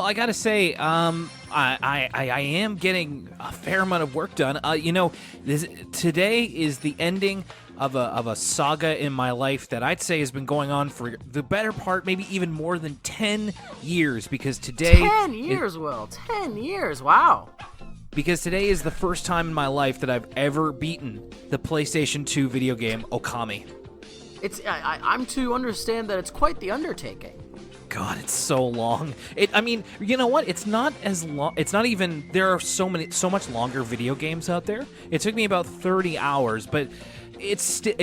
Well, I gotta say, I am getting a fair amount of work done. Today is the ending of a saga in my life that I'd say has been going on for the better part, maybe even more than 10 years. Because today, 10 years, Will. 10 years. Wow. Because today is the first time in my life that I've ever beaten the PlayStation 2 video game Okami. I'm to understand that it's quite the undertaking. God, it's so long. I mean, you know what? It's not as long. It's not even. There are so much longer video games out there. It took me about 30 hours, but it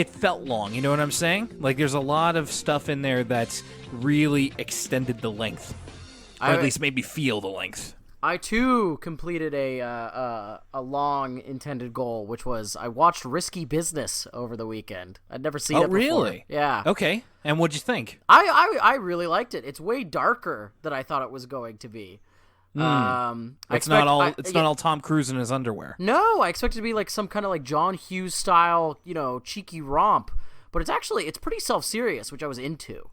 felt long. You know what I'm saying? Like, there's a lot of stuff in there that's really extended the length, or at least made me feel the length. I too completed a long intended goal, which was I watched Risky Business over the weekend. I'd never seen it before. Oh, really? Yeah. Okay. And what'd you think? I really liked it. It's way darker than I thought it was going to be. It's not all Tom Cruise in his underwear. No, I expected it to be like some kind of like John Hughes style, cheeky romp, but it's pretty self-serious, which I was into.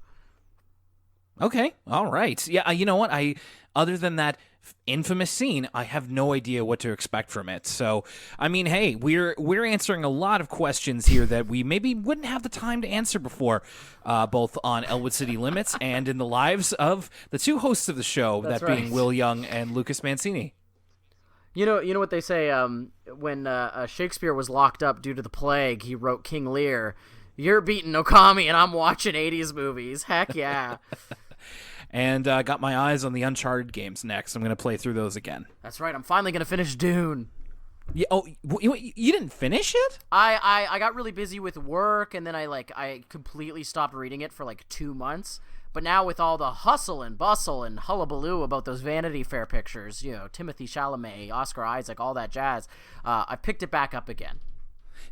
Okay. All right. Yeah. You know what? Other than that infamous scene, I have no idea what to expect from it. So, I mean, hey, we're answering a lot of questions here that we maybe wouldn't have the time to answer before, both on Elwood City Limits and in the lives of the two hosts of the show, That's that right. being Will Young and Lucas Mancini. You know what they say, when Shakespeare was locked up due to the plague, he wrote King Lear, "You're beating Okami and I'm watching 80s movies." Heck yeah. And got my eyes on the Uncharted games next. I'm going to play through those again. That's right. I'm finally going to finish Dune. Yeah, you didn't finish it? I got really busy with work, and then I completely stopped reading it for like 2 months. But now with all the hustle and bustle and hullabaloo about those Vanity Fair pictures, Timothy Chalamet, Oscar Isaac, all that jazz, I picked it back up again.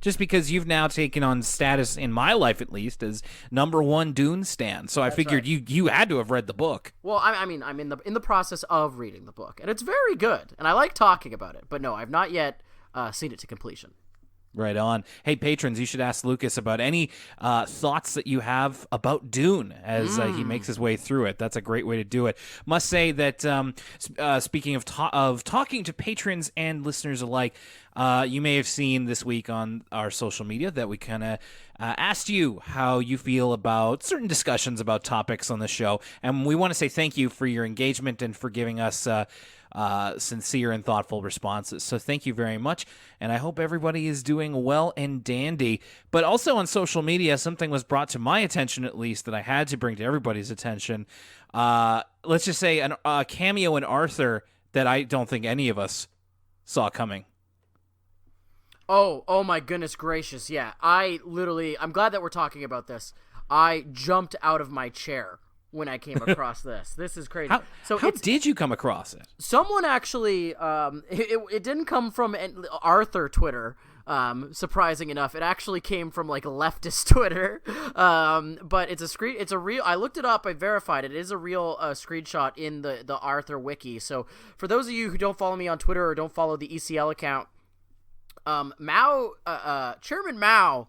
Just because you've now taken on status, in my life at least, as #1 Dune stan. So I figured right. you had to have read the book. Well, I'm in the process of reading the book, and it's very good, and I like talking about it. But no, I've not yet seen it to completion. Right on. Hey, patrons, you should ask Lucas about any thoughts that you have about Dune as he makes his way through it. That's a great way to do it. Must say that speaking of talking to patrons and listeners alike, you may have seen this week on our social media that we kind of asked you how you feel about certain discussions about topics on the show. And we want to say thank you for your engagement and for giving us sincere and thoughtful responses. So thank you very much, and I hope everybody is doing well and dandy. But also on social media, something was brought to my attention, at least, that I had to bring to everybody's attention. Let's just say a cameo in Arthur that I don't think any of us saw coming. Oh my goodness gracious, yeah. I'm glad that we're talking about this. I jumped out of my chair when I came across this. This is crazy. How did you come across it? Someone actually, it didn't come from Arthur Twitter, surprising enough. It actually came from like leftist Twitter. But it's a real, I looked it up, I verified it. It is a real screenshot in the Arthur wiki. So for those of you who don't follow me on Twitter or don't follow the ECL account, Chairman Mao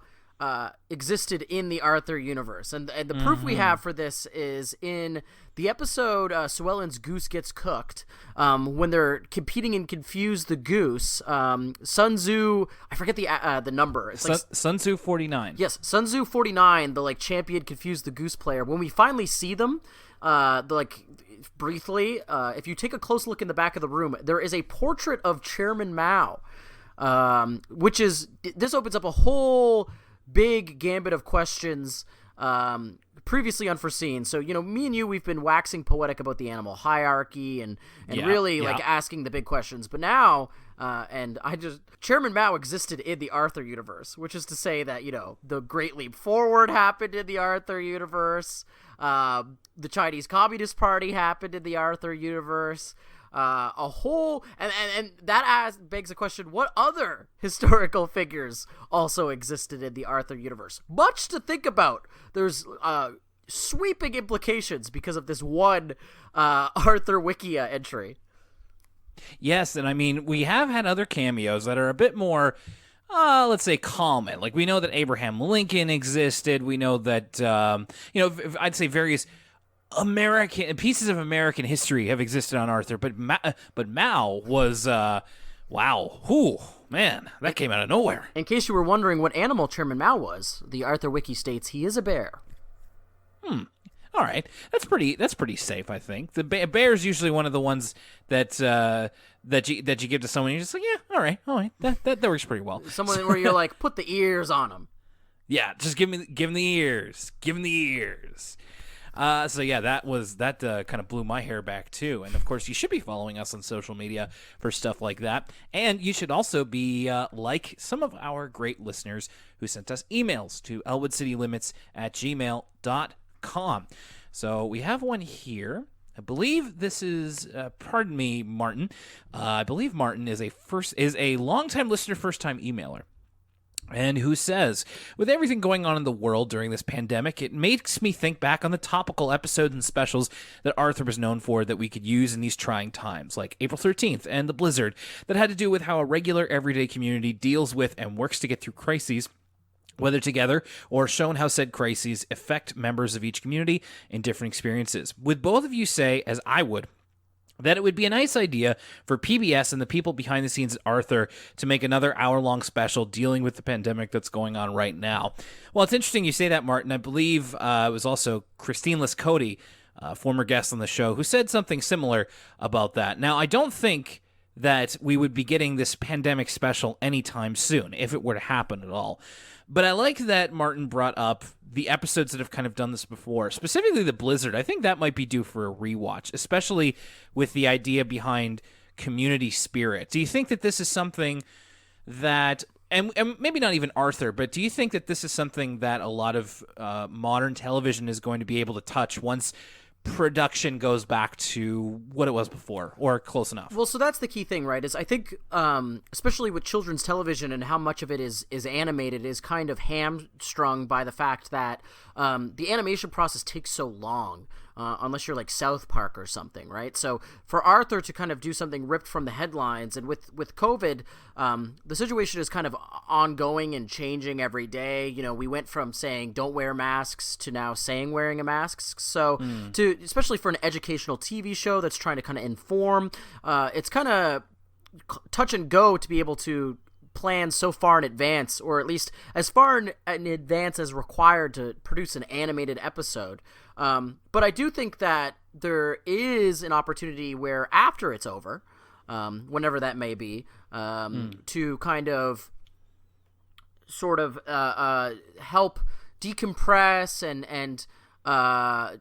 existed in the Arthur universe, and the proof we have for this is in the episode Llewellyn's Goose Gets Cooked, when they're competing in Confuse the Goose. Sun Tzu, I forget the number. It's like Sun Tzu 49. Yes, Sun Tzu 49, the champion Confuse the Goose player. When we finally see them, briefly, if you take a close look in the back of the room, there is a portrait of Chairman Mao, this opens up a whole big gambit of questions previously unforeseen. So, me and you, we've been waxing poetic about the animal hierarchy and asking the big questions. But now, Chairman Mao existed in the Arthur universe, which is to say that, the Great Leap Forward happened in the Arthur universe. The Chinese Communist Party happened in the Arthur universe. And that begs the question, what other historical figures also existed in the Arthur universe? Much to think about. There's sweeping implications because of this one Arthur Wikia entry. Yes, and I mean, we have had other cameos that are a bit more, let's say, common. Like, we know that Abraham Lincoln existed. We know that, I'd say various American pieces of American history have existed on Arthur, but Mao was wow, whew, man, that came out of nowhere. In case you were wondering what animal Chairman Mao was, the Arthur Wiki states he is a bear. All right, that's pretty safe, I think. The bear's usually one of the ones that that you give to someone. You're just like, yeah, all right, that works pretty well. Someone where you're like, put the ears on him. Yeah, just give him the ears, So yeah, that kind of blew my hair back too. And of course, you should be following us on social media for stuff like that. And you should also be like some of our great listeners who sent us emails to elwoodcitylimits@gmail.com. So we have one here. I believe this is, pardon me, Martin. I believe Martin is a longtime listener, first-time emailer. And who says, with everything going on in the world during this pandemic, it makes me think back on the topical episodes and specials that Arthur was known for that we could use in these trying times, like April 13th and the Blizzard, that had to do with how a regular everyday community deals with and works to get through crises, whether together or shown how said crises affect members of each community in different experiences. Would both of you say, as I would, that it would be a nice idea for PBS and the people behind the scenes at Arthur to make another hour-long special dealing with the pandemic that's going on right now? Well, it's interesting you say that, Martin. I believe it was also Christine Liscote, former guest on the show, who said something similar about that. Now, I don't think that we would be getting this pandemic special anytime soon, if it were to happen at all. But I like that Martin brought up the episodes that have kind of done this before, specifically the Blizzard. I think that might be due for a rewatch, especially with the idea behind community spirit. Do you think that this is something that, and maybe not even Arthur, but do you think that this is something that a lot of modern television is going to be able to touch once production goes back to what it was before, or close enough? Well, so that's the key thing, right? Is I think, especially with children's television and how much of it is animated, is kind of hamstrung by the fact that the animation process takes so long. Unless you're like South Park or something, right? So for Arthur to kind of do something ripped from the headlines, and with COVID, the situation is kind of ongoing and changing every day. You know, we went from saying don't wear masks to now saying wearing a mask. So to, especially for an educational TV show that's trying to kind of inform, it's kind of touch and go to be able to plan so far in advance, or at least as far in advance as required to produce an animated episode. But I do think that there is an opportunity where after it's over, whenever that may be, to kind of sort of help decompress and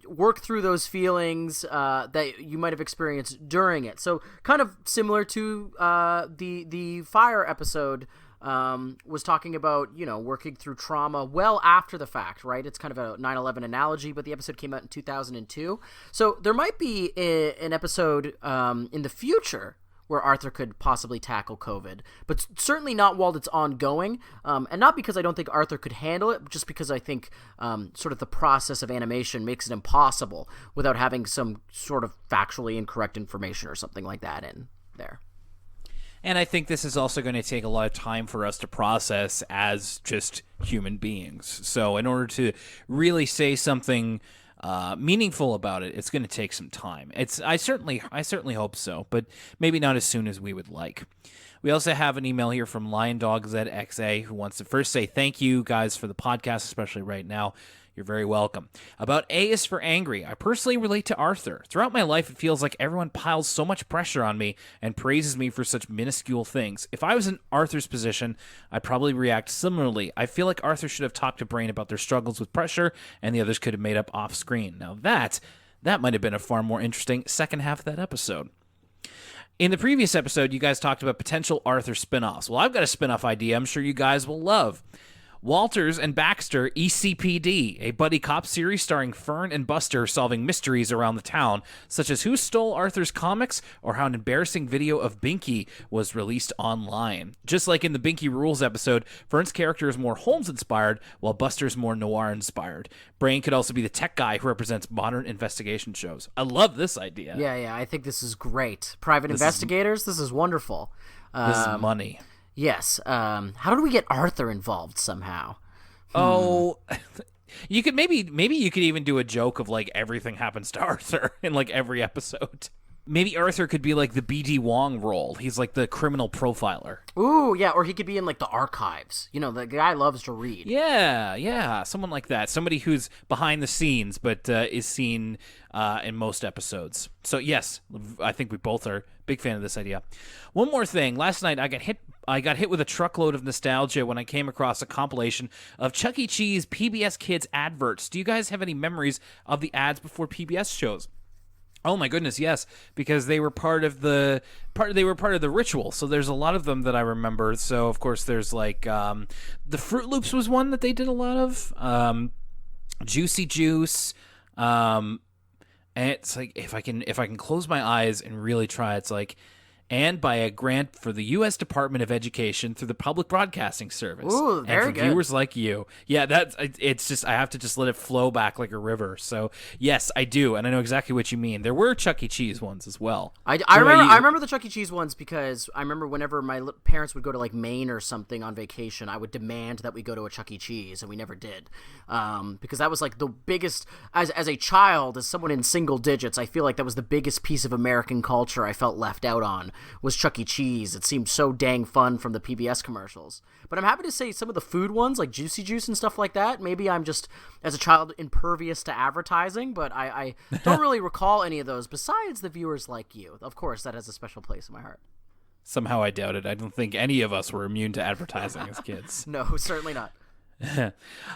work through those feelings that you might have experienced during it. So kind of similar to the Fire episode, was talking about, you know, working through trauma well after the fact, right? It's kind of a 9/11 analogy, but the episode came out in 2002. So there might be an episode in the future where Arthur could possibly tackle COVID, but certainly not while it's ongoing, and not because I don't think Arthur could handle it, but just because I think sort of the process of animation makes it impossible without having some sort of factually incorrect information or something like that in there. And I think this is also going to take a lot of time for us to process as just human beings. So in order to really say something meaningful about it, it's going to take some time. I certainly hope so, but maybe not as soon as we would like. We also have an email here from LionDogZXA, who wants to first say thank you guys for the podcast, especially right now. You're very welcome. About A is for Angry. I personally relate to Arthur. Throughout my life, it feels like everyone piles so much pressure on me and praises me for such minuscule things. If I was in Arthur's position, I'd probably react similarly. I feel like Arthur should have talked to Brain about their struggles with pressure, and the others could have made up off screen. Now that might have been a far more interesting second half of that episode. In the previous episode, you guys talked about potential Arthur spin-offs. Well, I've got a spin-off idea I'm sure you guys will love. Walters and Baxter ECPD, a buddy cop series starring Fern and Buster solving mysteries around the town, such as who stole Arthur's comics or how an embarrassing video of Binky was released online. Just like in the Binky Rules episode, Fern's character is more Holmes-inspired, while Buster's more noir-inspired. Brain could also be the tech guy who represents modern investigation shows. I love this idea. Yeah, I think this is great. Private investigators, this is wonderful. This is money. Yes. How do we get Arthur involved somehow? Oh, You could maybe you could even do a joke of like everything happens to Arthur in like every episode. Maybe Arthur could be like the B.D. Wong role. He's like the criminal profiler. Ooh, yeah, or he could be in like the archives. You know, the guy loves to read. Yeah, someone like that. Somebody who's behind the scenes but is seen in most episodes. So yes, I think we both are big fan of this idea. One more thing. Last night I got hit with a truckload of nostalgia when I came across a compilation of Chuck E. Cheese PBS Kids adverts. Do you guys have any memories of the ads before PBS shows? Oh my goodness, yes, because they were part of the ritual. So there's a lot of them that I remember. So of course there's like the Fruit Loops was one that they did a lot of. Juicy Juice, and it's like if I can close my eyes and really try, it's like, and by a grant for the U.S. Department of Education through the Public Broadcasting Service. Ooh, very and for good. viewers like you. Yeah, it's just I have to just let it flow back like a river. So yes, I do, and I know exactly what you mean. There were Chuck E. Cheese ones as well. I remember the Chuck E. Cheese ones because I remember whenever my parents would go to like Maine or something on vacation, I would demand that we go to a Chuck E. Cheese, and we never did, because that was like the biggest. As a child, as someone in single digits, I feel like that was the biggest piece of American culture I felt left out on. Was Chuck E. Cheese. It seemed so dang fun from the PBS commercials. But I'm happy to say some of the food ones, like Juicy Juice and stuff like that, maybe I'm just, as a child, impervious to advertising, but I don't really recall any of those besides the viewers like you. Of course, that has a special place in my heart. Somehow I doubt it. I don't think any of us were immune to advertising as kids. No, certainly not.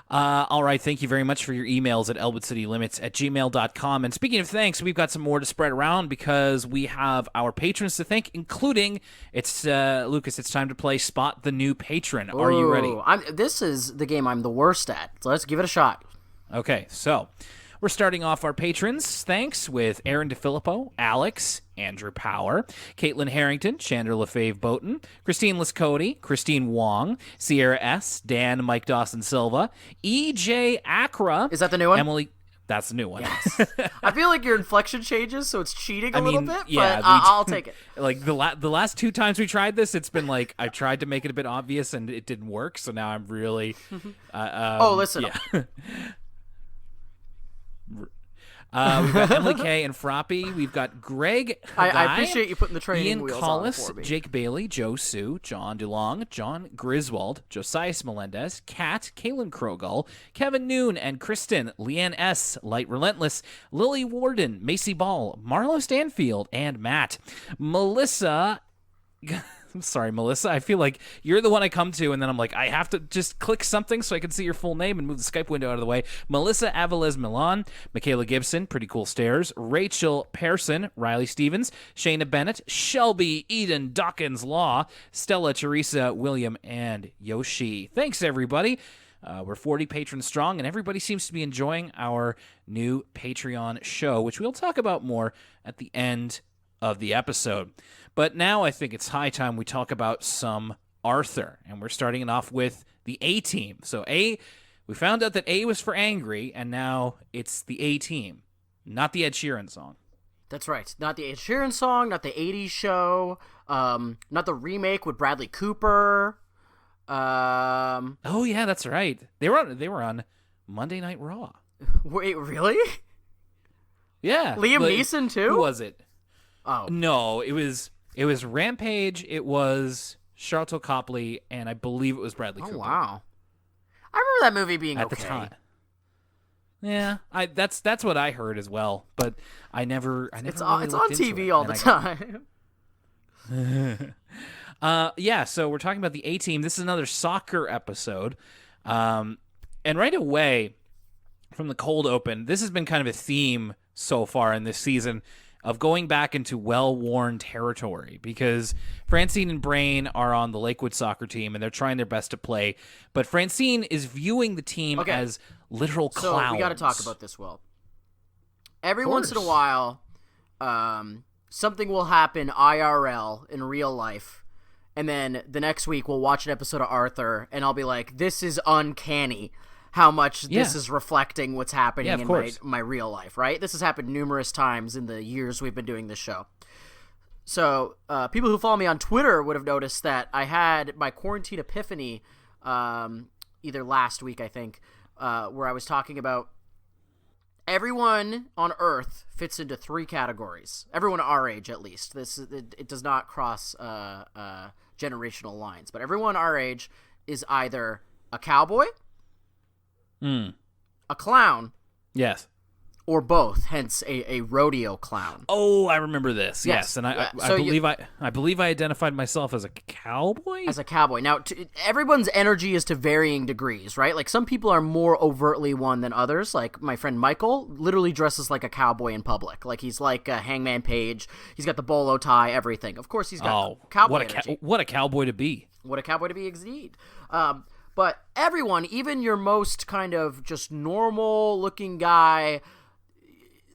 All right, thank you very much for your emails at elwoodcitylimits@gmail.com. And speaking of thanks, we've got some more to spread around because we have our patrons to thank, including Lucas, it's time to play Spot the New Patron. Are you ready? This is the game I'm the worst at, so let's give it a shot. Okay, so we're starting off our patrons. Thanks with Aaron DeFilippo, Alex, Andrew Power, Caitlin Harrington, Chandler LaFave Boughton, Christine Liscote, Christine Wong, Sierra S., Dan Mike Dawson Silva, E.J. Accra. Is that the new one? Emily. That's the new one. Yes. I feel like your inflection changes, so it's cheating a little bit, yeah, but I'll take it. Like the last two times we tried this, it's been like I tried to make it a bit obvious and it didn't work, so now I'm really... listen. Yeah. We've got Emily K. and Froppy. We've got Greg Haggai, I appreciate you putting the training Ian wheels Collis, on for me. Jake Bailey, Joe Sue, John DeLong, John Griswold, Josias Melendez, Kat, Kaylin Krogel, Kevin Noon, and Kristen, Leanne S., Light Relentless, Lily Warden, Macy Ball, Marlo Stanfield, and Matt. Melissa... I'm sorry, Melissa. I feel like you're the one I come to, and then I'm like, I have to just click something so I can see your full name and move the Skype window out of the way. Melissa Avalez Milan, Michaela Gibson, Pretty Cool Stairs, Rachel Pearson, Riley Stevens, Shayna Bennett, Shelby Eden Dawkins Law, Stella Teresa William, and Yoshi. Thanks, everybody. We're 40 patrons strong, and everybody seems to be enjoying our new Patreon show, which we'll talk about more at the end of the episode. But now I think it's high time we talk about some Arthur, and we're starting it off with the A-Team. So we found out that A was for angry, and now it's the A-Team, not the Ed Sheeran song. That's right. Not the Ed Sheeran song, not the 80s show, not the remake with Bradley Cooper. Oh yeah, that's right. They were on Monday Night Raw. Wait, really? Yeah. Liam Neeson too? Who was it? Oh. No, it was Rampage, it was Sharlto Copley, and I believe it was Bradley Cooper. Oh, wow. I remember that movie being at the time. Yeah, that's what I heard as well, but I never it's really on looked into TV it, all the time. Yeah, so we're talking about the A-Team. This is another soccer episode. And right away from the cold open, this has been kind of a theme so far in this season of going back into well-worn territory because Francine and Brain are on the Lakewood soccer team and they're trying their best to play, but Francine is viewing the team as literal clowns. So we got to talk about this, Will. Every once in a while, something will happen IRL in real life, and then the next week we'll watch an episode of Arthur, and I'll be like, this is uncanny. How much this is reflecting what's happening in my real life, right? This has happened numerous times in the years we've been doing this show. So people who follow me on Twitter would have noticed that I had my quarantine epiphany either last week, I think, where I was talking about everyone on Earth fits into 3 categories. Everyone our age, at least. It does not cross generational lines, but everyone our age is either a cowboy, a clown, yes, or both. Hence, a rodeo clown. Oh, I remember this. Yes, and I believe I identified myself as a cowboy. As a cowboy. Now, everyone's energy is to varying degrees, right? Like, some people are more overtly one than others. Like, my friend Michael literally dresses like a cowboy in public. Like, he's like a Hangman Page. He's got the bolo tie, everything. Of course, he's got cowboy energy. What a cowboy to be. What a cowboy to be, indeed. But everyone, even your most kind of just normal-looking guy,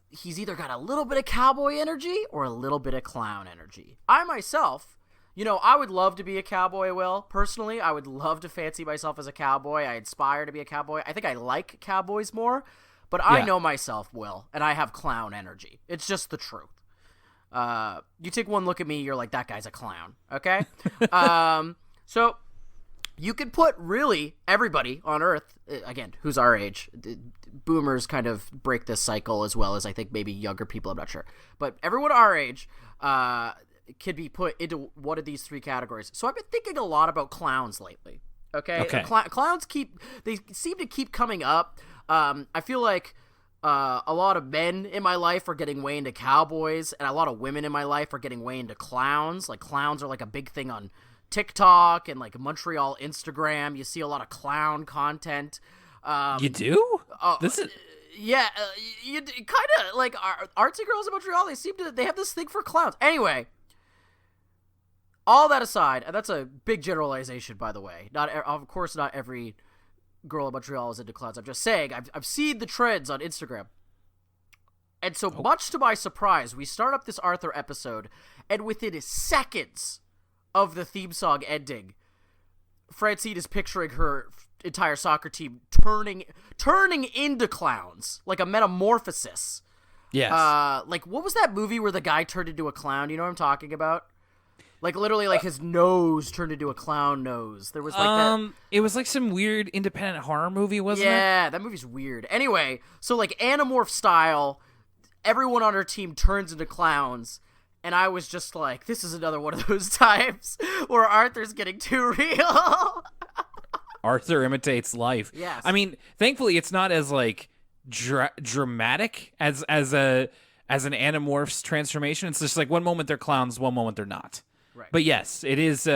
he's either got a little bit of cowboy energy or a little bit of clown energy. I myself, I would love to be a cowboy, Will. Personally, I would love to fancy myself as a cowboy. I aspire to be a cowboy. I think I like cowboys more, but I know myself, Will, and I have clown energy. It's just the truth. You take one look at me, you're like, that guy's a clown, okay? So you could put really everybody on Earth, again, who's our age. Boomers kind of break this cycle as well as I think maybe younger people, I'm not sure. But everyone our age could be put into one of these 3 categories. So I've been thinking a lot about clowns lately, okay? Clowns seem to keep coming up. I feel like a lot of men in my life are getting way into cowboys, and a lot of women in my life are getting way into clowns. Like, clowns are like a big thing on TikTok and like Montreal Instagram. You see a lot of clown content. You do? This is yeah. You kind of like artsy girls in Montreal. They have this thing for clowns. Anyway, all that aside, and that's a big generalization, by the way. Of course, not every girl in Montreal is into clowns. I'm just saying. I've seen the trends on Instagram. And so, much to my surprise, we start up this Arthur episode, and within seconds of the theme song ending, Francine is picturing her entire soccer team turning into clowns, like a metamorphosis. Yes. Like, what was that movie where the guy turned into a clown? You know what I'm talking about? Like, literally, like, his nose turned into a clown nose. There was, like, that... It was, like, some weird independent horror movie, wasn't it? Yeah, that movie's weird. Anyway, so, like, Animorph style, everyone on her team turns into clowns. And I was just like, this is another one of those times where Arthur's getting too real. Arthur imitates life. Yes. I mean, thankfully, it's not as like dramatic as an Animorph's transformation. It's just like one moment they're clowns, one moment they're not. Right. But yes, it is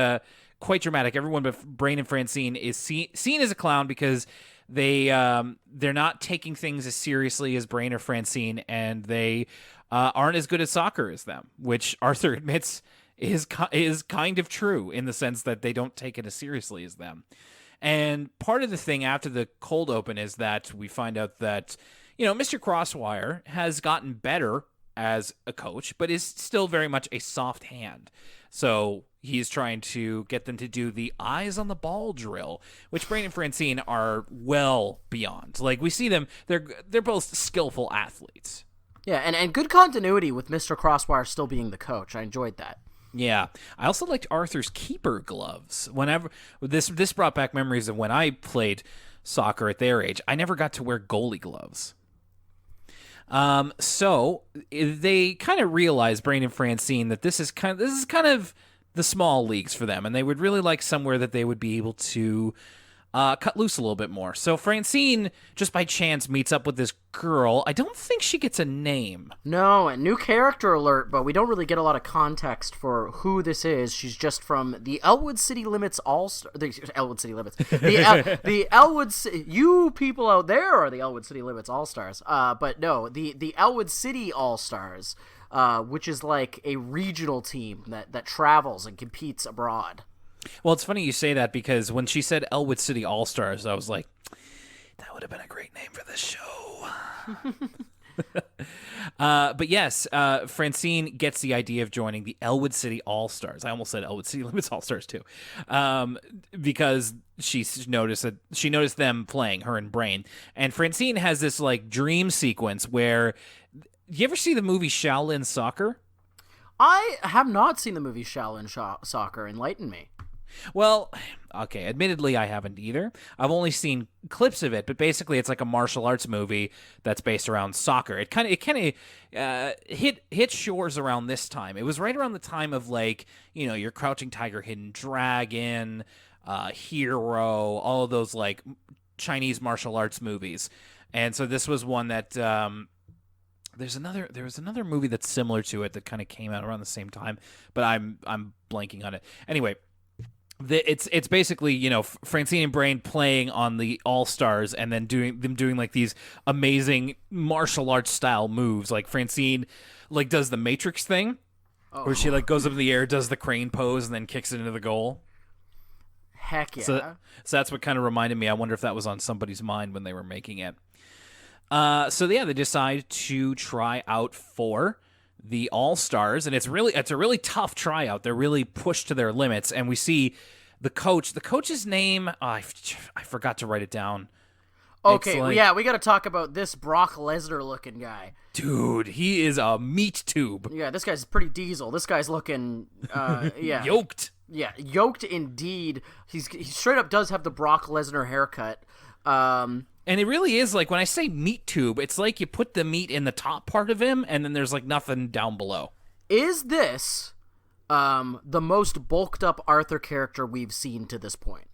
quite dramatic. Everyone but Brain and Francine is seen as a clown because they're not taking things as seriously as Brain or Francine, and they aren't as good at soccer as them, which Arthur admits is kind of true in the sense that they don't take it as seriously as them. And part of the thing after the cold open is that we find out that, Mr. Crosswire has gotten better as a coach, but is still very much a soft hand. So he's trying to get them to do the eyes on the ball drill, which Brain and Francine are well beyond. Like, we see them, they're both skillful athletes. Yeah, and good continuity with Mr. Crosswire still being the coach. I enjoyed that. Yeah. I also liked Arthur's keeper gloves. Whenever this brought back memories of when I played soccer at their age. I never got to wear goalie gloves. So they kind of realize, Brain and Francine, that this is kind of the small leagues for them, and they would really like somewhere that they would be able to cut loose a little bit more. So Francine, just by chance, meets up with this girl. I don't think she gets a name. No, a new character alert, but we don't really get a lot of context for who this is. She's just from the Elwood City Limits All-Star... The Elwood City Limits. The Elwood... You people out there are the Elwood City Limits All-Stars. But no, the Elwood City All-Stars, which is like a regional team that travels and competes abroad. Well, it's funny you say that because when she said Elwood City All-Stars, I was like, that would have been a great name for this show. But yes, Francine gets the idea of joining the Elwood City All-Stars. I almost said Elwood City Limits All-Stars too, because she noticed them playing, her and Brain. And Francine has this like dream sequence where, you ever see the movie Shaolin Soccer? I have not seen the movie Shaolin Soccer. Enlighten me. Well, okay, admittedly I haven't either. I've only seen clips of it, but basically it's like a martial arts movie that's based around soccer. It kind of hit shores around this time. It was right around the time of like, your Crouching Tiger, Hidden Dragon, Hero, all of those like Chinese martial arts movies. And so this was one that there was another movie that's similar to it that kind of came out around the same time, but I'm blanking on it. Anyway, it's basically Francine and Brain playing on the All Stars and then doing like these amazing martial arts style moves. Like Francine like does the Matrix thing, where she like goes up in the air, does the crane pose, and then kicks it into the goal. Heck yeah! So that's what kind of reminded me. I wonder if that was on somebody's mind when they were making it. They decide to try out for the All-Stars, and it's a really tough tryout. They're really pushed to their limits, and we see the coach. The coach's name, I forgot to write it down. Okay, we got to talk about this Brock Lesnar looking guy. Dude, he is a meat tube. Yeah, this guy's pretty diesel. This guy's looking, yoked. Yeah, yoked indeed. He straight up does have the Brock Lesnar haircut. And it really is like, when I say meat tube, it's like you put the meat in the top part of him, and then there's like nothing down below. Is this the most bulked up Arthur character we've seen to this point?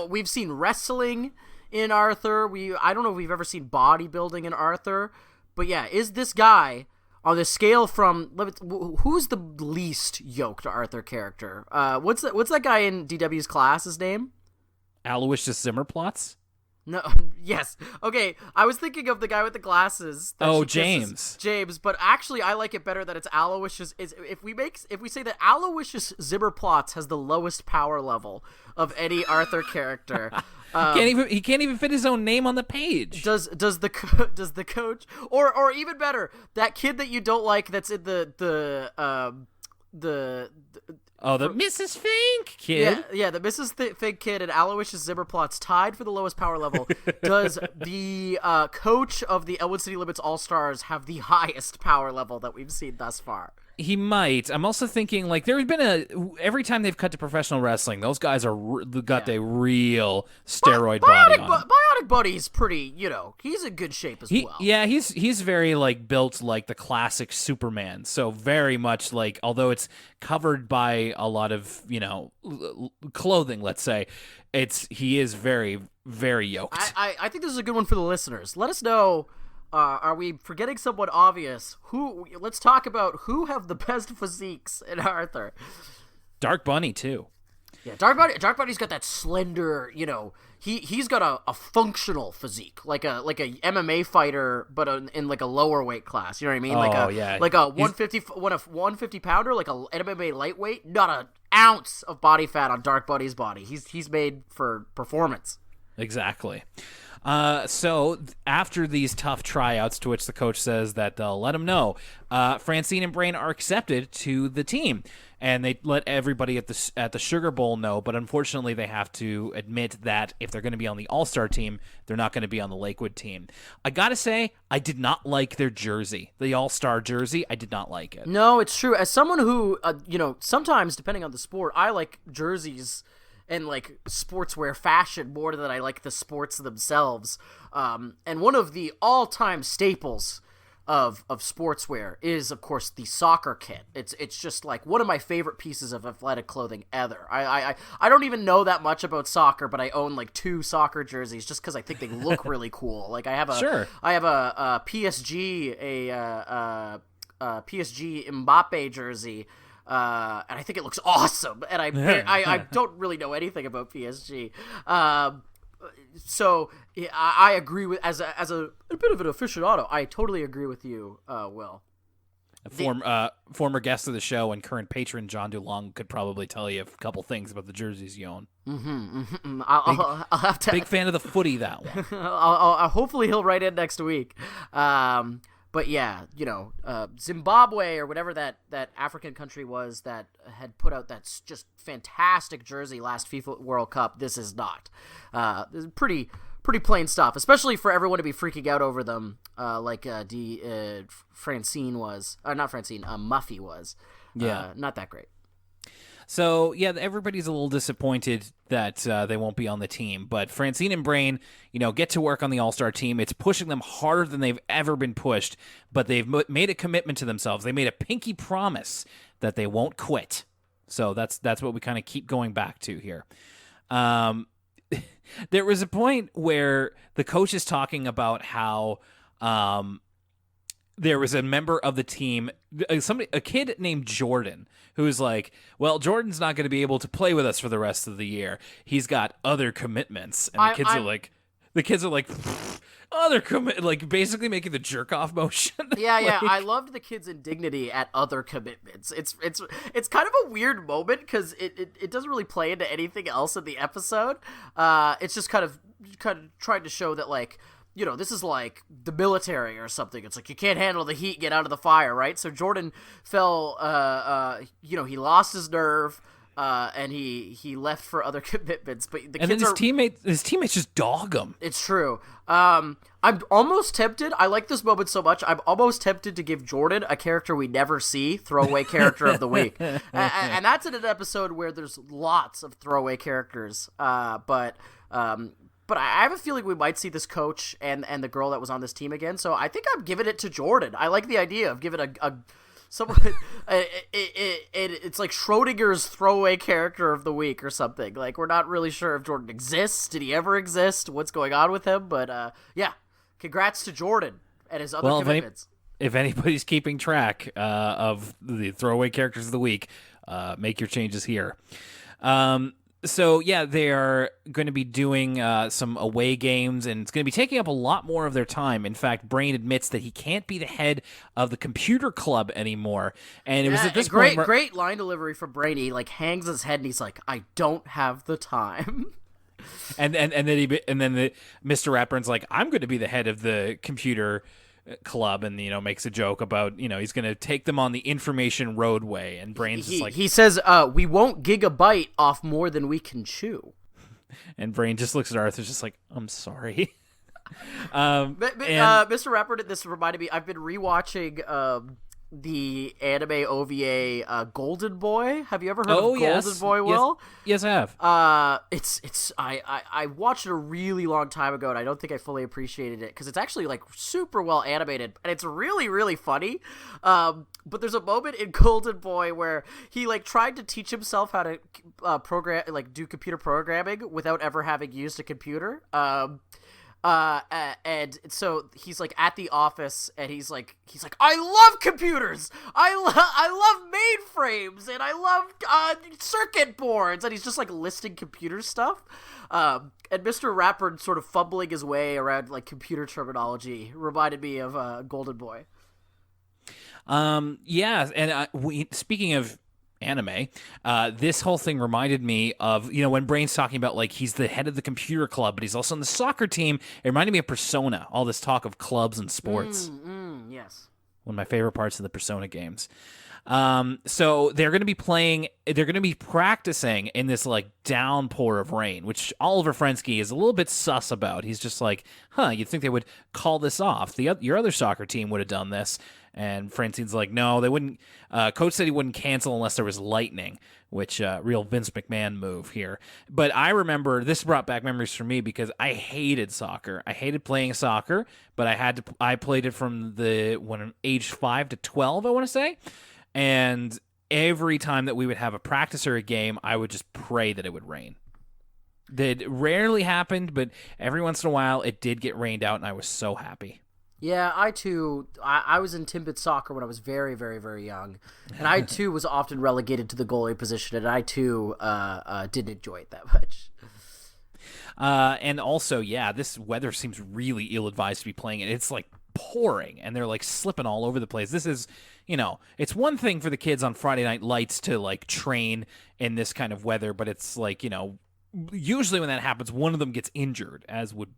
We've seen wrestling in Arthur. I don't know if we've ever seen bodybuilding in Arthur, but yeah, is this guy on the scale from who's the least yoked Arthur character? What's that guy in DW's class? His name? Aloysius Zimmerplatz? No, yes. Okay, I was thinking of the guy with the glasses. James. James, but actually I like it better that it's Aloysius. If we say that Aloysius Zimmerplatz has the lowest power level of any Arthur character. He can't even fit his own name on the page. Does the coach or even better, that kid that you don't like that's in the Mrs. Fink kid. Yeah, the Mrs. Fink kid and Aloysius Zimmerplatz tied for the lowest power level. Does the coach of the Elwood City Limits All-Stars have the highest power level that we've seen thus far? He might. I'm also thinking, like, there's been every time they've cut to professional wrestling, those guys got a real steroid body on. Bionic Buddy's pretty, he's in good shape as well. Yeah, he's very, like, built like the classic Superman. So very much like, although it's covered by a lot of, clothing, let's say, he is very, very yoked. I think this is a good one for the listeners. Let us know. Are we forgetting someone obvious? Let's talk about who have the best physiques in Arthur. Dark Bunny too. Yeah, Dark Bunny's got that slender, he's got a functional physique, like a MMA fighter, but in like a lower weight class. You know what I mean? Like a 150 pounder, like a MMA lightweight. Not an ounce of body fat on Dark Bunny's body. He's made for performance. Exactly. So after these tough tryouts, to which the coach says that they'll let him know, Francine and Brain are accepted to the team, and they let everybody at the Sugar Bowl know. But unfortunately, they have to admit that if they're going to be on the All-Star team, they're not going to be on the Lakewood team. I gotta say, I did not like their jersey, the All-Star jersey. I did not like it. No, it's true. As someone who, sometimes depending on the sport, I like jerseys and like sportswear fashion more than I like the sports themselves. And one of the all-time staples of sportswear is, of course, the soccer kit. It's just like one of my favorite pieces of athletic clothing ever. I don't even know that much about soccer, but I own like 2 soccer jerseys just because I think they look really cool. Like I have a PSG PSG Mbappe jersy. And I think it looks awesome, and I don't really know anything about PSG. So yeah, I agree with as a bit of an aficionado. I totally agree with you, Will. Former guest of the show and current patron John DeLong could probably tell you a couple things about the jerseys you own. I'll have to. Big fan of the footy, that one. I'll hopefully he'll write in next week. But yeah, Zimbabwe or whatever that African country was that had put out that just fantastic jersey last FIFA World Cup. This is not. This is pretty plain stuff, especially for everyone to be freaking out over them, like Francine was. Not Francine, Muffy was. Yeah. Not that great. So, yeah, everybody's a little disappointed that they won't be on the team. But Francine and Brain, get to work on the All-Star team. It's pushing them harder than they've ever been pushed, but they've made a commitment to themselves. They made a pinky promise that they won't quit. So that's what we kind of keep going back to here. There was a point where the coach is talking about how there was a member of the team, a kid named Jordan, who's like, well, Jordan's not going to be able to play with us for the rest of the year. He's got other commitments. And the kids are like, other like basically making the jerk off motion. Yeah. I loved the kid's indignity at other commitments. It's kind of a weird moment because it doesn't really play into anything else in the episode. It's just kind of trying to show that, like, this is like the military or something. It's like you can't handle the heat, get out of the fire, right? So Jordan fell, he lost his nerve, and he left for other commitments. But his teammates just dog him. It's true. I'm almost tempted. I like this moment so much. I'm almost tempted to give Jordan a character we never see, throwaway character of the week, and that's in an episode where there's lots of throwaway characters. But I have a feeling we might see this coach and the girl that was on this team again. So I think I'm giving it to Jordan. I like the idea of giving someone. It's like Schrodinger's throwaway character of the week or something. Like, we're not really sure if Jordan exists. Did he ever exist? What's going on with him? But yeah, congrats to Jordan and his other commitments. If anybody's keeping track of the throwaway characters of the week, make your changes here. So, yeah, they are going to be doing some away games, and it's going to be taking up a lot more of their time. In fact, Brain admits that he can't be the head of the computer club anymore. And it was at this point... Great line delivery from Brain. He, like, hangs his head, and he's like, I don't have the time. And then Mr. Ratburn's like, I'm going to be the head of the computer club, and makes a joke about he's going to take them on the information roadway, and Brain's just like, he says we won't gigabyte off more than we can chew, and Brain just looks at Arthur's just like, I'm sorry. Mr. Ratburn, this reminded me, I've been rewatching the anime OVA Golden Boy. Have you ever heard of Golden Boy, Will? Yes, I have. I watched it a really long time ago, and I don't think I fully appreciated it because it's actually like super well animated, and it's really, really funny. But there's a moment in Golden Boy where he like tried to teach himself how to do computer programming without ever having used a computer. And so he's like at the office, and he's like, I love computers, I love mainframes, and I love circuit boards, and he's just like listing computer stuff. And Mr. Ratburn sort of fumbling his way around like computer terminology reminded me of Golden Boy. Yeah, and speaking of anime, this whole thing reminded me of when Brain's talking about like he's the head of the computer club, but he's also on the soccer team. It reminded me of Persona, all this talk of clubs and sports. Yes, one of my favorite parts of the Persona games. So they're going to be practicing in this like downpour of rain, which Oliver Frensky is a little bit sus about. He's just like, you'd think they would call this off. Your other soccer team would have done this. And Francine's like, no, they wouldn't. Coach said he wouldn't cancel unless there was lightning, which real Vince McMahon move here. But I remember this brought back memories for me because I hated soccer. I hated playing soccer, but I played it from when age 5 to 12, I want to say. And every time that we would have a practice or a game, I would just pray that it would rain. That rarely happened, but every once in a while it did get rained out, and I was so happy. Yeah, I too, I was in Timbit soccer when I was very, very, very young. And I too was often relegated to the goalie position, and I too didn't enjoy it that much. And also, yeah, this weather seems really ill-advised to be playing it. It's like pouring, and they're like slipping all over the place. This is, it's one thing for the kids on Friday Night Lights to like train in this kind of weather, but it's like, usually when that happens, one of them gets injured, as would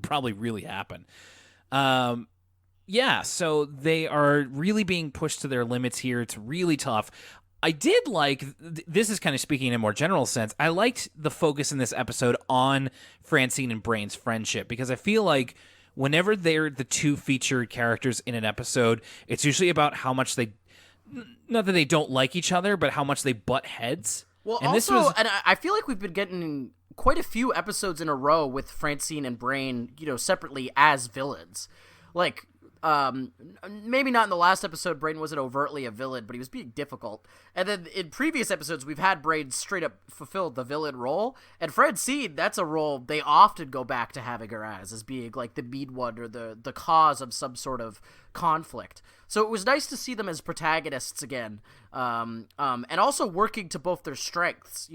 probably really happen. Yeah, so they are really being pushed to their limits here. It's really tough. I did like, this is kind of speaking in a more general sense, I liked the focus in this episode on Francine and Brain's friendship, because I feel like whenever they're the two featured characters in an episode, it's usually about how much they not that they don't like each other, but how much they butt heads. Well, and also, and I feel like we've been getting quite a few episodes in a row with Francine and Brain, separately as villains. Like, maybe not in the last episode, Brain wasn't overtly a villain, but he was being difficult. And then in previous episodes, we've had Brain straight up fulfill the villain role. And Francine, that's a role they often go back to having her as being like the mean one or the cause of some sort of conflict. So it was nice to see them as protagonists again, and also working to both their strengths.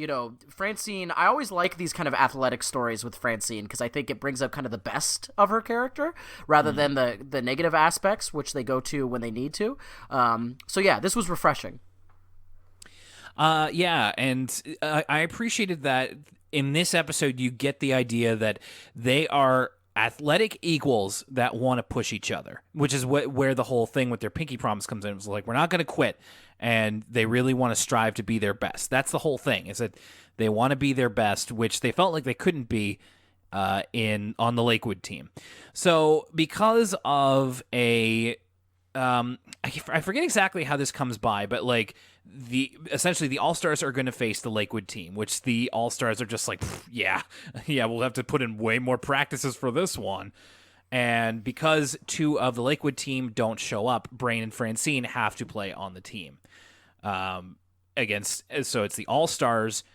Francine, I always like these kind of athletic stories with Francine because I think it brings up kind of the best of her character rather than the negative aspects, which they go to when they need to. So yeah, this was refreshing. Yeah, and I appreciated that in this episode you get the idea that they are athletic equals that want to push each other, which is where the whole thing with their pinky promise comes in. It was like, we're not going to quit, and they really want to strive to be their best. That's the whole thing, is that they want to be their best, which they felt like they couldn't be on the Lakewood team. So because of I forget exactly how this comes by, but like essentially the All-Stars are going to face the Lakewood team, which the All-Stars are just like, yeah, we'll have to put in way more practices for this one. And because two of the Lakewood team don't show up, Brain and Francine have to play on the team. So it's the All-Stars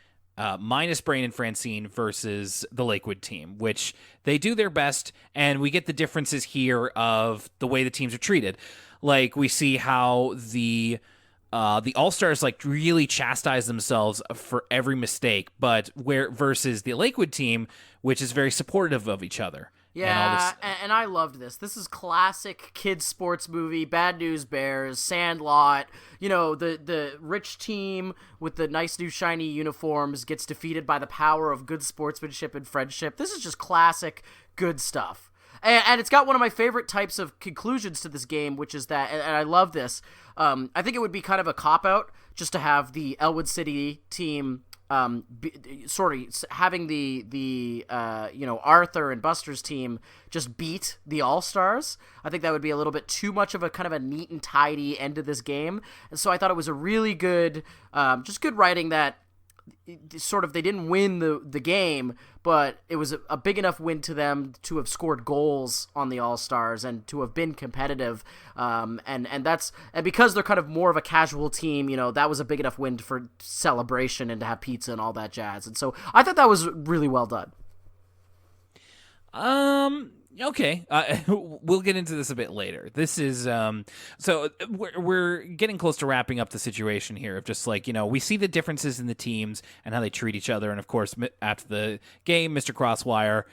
minus Brain and Francine versus the Lakewood team, which they do their best, and we get the differences here of the way the teams are treated. Like, we see how the All-Stars like really chastise themselves for every mistake, but versus the Lakewood team, which is very supportive of each other. Yeah, and I loved this. This is classic kids sports movie, Bad News Bears, Sandlot. The rich team with the nice new shiny uniforms gets defeated by the power of good sportsmanship and friendship. This is just classic good stuff. And it's got one of my favorite types of conclusions to this game, which is that, and I love this, I think it would be kind of a cop-out just to have the Elwood City team having the Arthur and Buster's team just beat the All-Stars. I think that would be a little bit too much of a kind of a neat and tidy end to this game. And so I thought it was a really good, just good writing that they didn't win the game, but it was a big enough win to them to have scored goals on the All-Stars and to have been competitive. And because they're kind of more of a casual team, that was a big enough win for celebration and to have pizza and all that jazz. And so I thought that was really well done. Okay, we'll get into this a bit later. This is so we're getting close to wrapping up the situation here of just like, we see the differences in the teams and how they treat each other, and of course after the game, Mr. Crosswire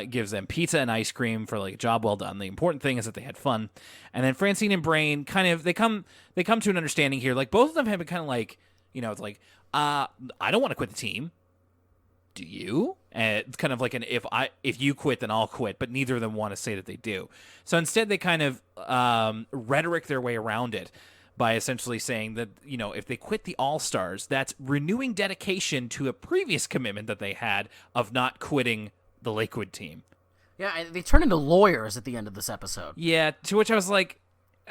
gives them pizza and ice cream for like a job well done. The important thing is that they had fun, and then Francine and Brain kind of they come to an understanding here. Like, both of them have been kind of like, it's like, I don't want to quit the team. Do you? And it's kind of like if you quit, then I'll quit, but neither of them want to say that they do. So instead, they kind of rhetoric their way around it by essentially saying that, if they quit the All-Stars, that's renewing dedication to a previous commitment that they had of not quitting the Lakewood team. Yeah, they turn into lawyers at the end of this episode. Yeah, to which I was like,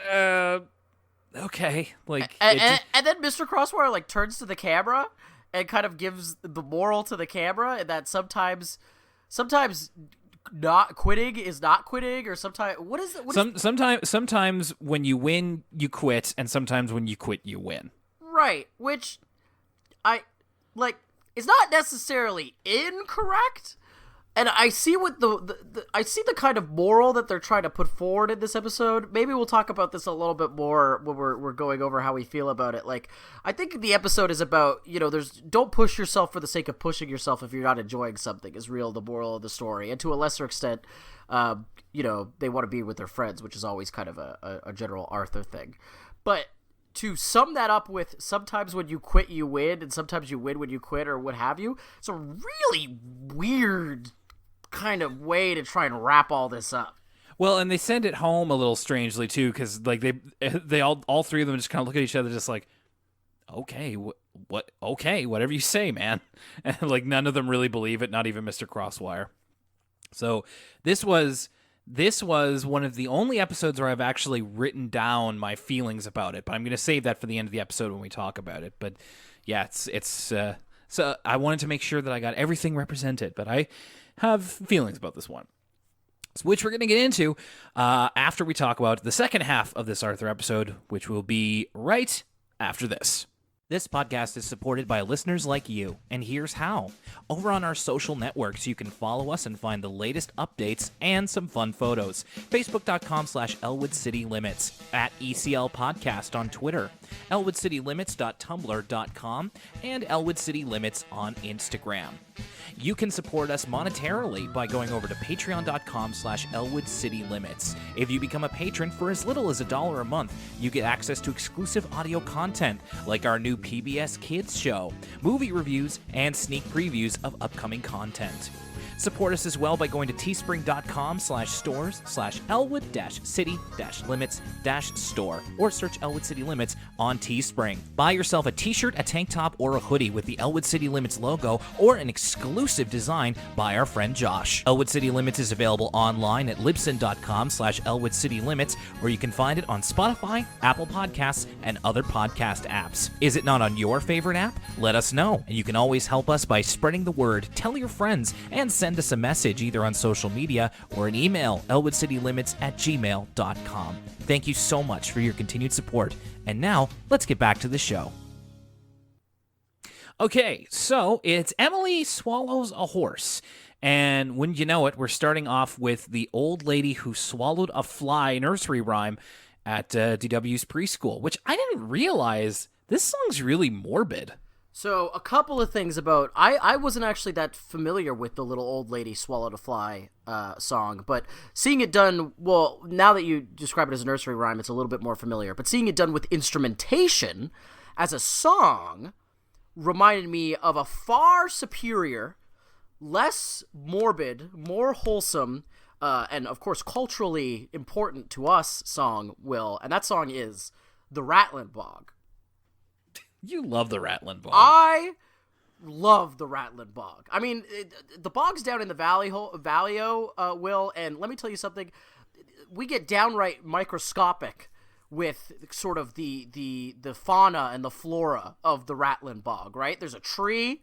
okay. Like, and then Mr. Crosswire like turns to the camera and kind of gives the moral to the camera, and that sometimes not quitting is not quitting, or sometimes sometimes when you win you quit, and sometimes when you quit you win. Right, which I like is not necessarily incorrect. And I see what I see the kind of moral that they're trying to put forward in this episode. Maybe we'll talk about this a little bit more when we're going over how we feel about it. Like, I think the episode is about, don't push yourself for the sake of pushing yourself if you're not enjoying something is real, the moral of the story. And to a lesser extent, they want to be with their friends, which is always kind of a general Arthur thing. But to sum that up with sometimes when you quit, you win, and sometimes you win when you quit, or what have you, it's a really weird kind of way to try and wrap all this up. Well, and they send it home a little strangely too, because like they all three of them just kind of look at each other, just like, okay, okay, whatever you say, man. And like none of them really believe it, not even Mr. Crosswire. So this was this was one of the only episodes where I've actually written down my feelings about it, but I'm going to save that for the end of the episode when we talk about it. But yeah, so I wanted to make sure that I got everything represented, but I have feelings about this one, which we're going to get into after we talk about the second half of this Arthur episode, which will be right after this. This podcast is supported by listeners like you, and here's how. Over on our social networks, you can follow us and find the latest updates and some fun photos. Facebook.com/Elwood City Limits, at ECL Podcast on Twitter, ElwoodCityLimits.tumblr.com, and Elwood City Limits on Instagram. You can support us monetarily by going over to patreon.com/Elwood City Limits. If you become a patron for as little as $1 a month, you get access to exclusive audio content like our new PBS Kids show, movie reviews, and sneak previews of upcoming content. Support us as well by going to teespring.com/stores/Elwood-City-Limits-store or search Elwood City Limits on Teespring. Buy yourself a t-shirt, a tank top, or a hoodie with the Elwood City Limits logo or an exclusive design by our friend Josh. Elwood City Limits is available online at libsyn.com/Elwood City Limits, where you can find it on Spotify, Apple Podcasts, and other podcast apps. Is it not on your favorite app? Let us know, and you can always help us by spreading the word, tell your friends, and send us a message either on social media or an email, elwoodcitylimits@gmail.com. Thank you so much for your continued support. And now, let's get back to the show. Okay, so it's Emily Swallows a Horse. And wouldn't you know it, we're starting off with the old lady who swallowed a fly nursery rhyme at DW's preschool, which I didn't realize this song's really morbid. So a couple of things about I wasn't actually that familiar with the little old lady swallowed a fly song, but seeing it done, well, now that you describe it as a nursery rhyme, it's a little bit more familiar. But seeing it done with instrumentation as a song reminded me of a far superior, less morbid, more wholesome, and of course culturally important to us song, Will, and that song is The Rattlin Bog. You love the Rattlin Bog. I love the Rattlin Bog. I mean, the bog's down in the Valley-o, Will, and let me tell you something. We get downright microscopic with sort of the fauna and the flora of the Rattlin Bog, right? There's a tree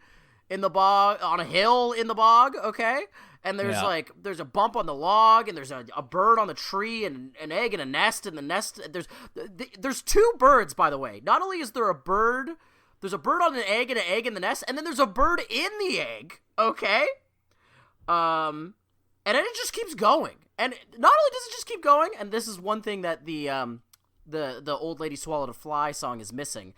in the bog, on a hill in the bog, okay? And there's there's a bump on the log, and there's a bird on the tree, and an egg and a nest, and the nest, there's two birds, by the way. Not only is there a bird, there's a bird on an egg in the nest, and then there's a bird in the egg, okay? And then it just keeps going. And not only does it just keep going, and this is one thing that the Old Lady Swallowed a Fly song is missing,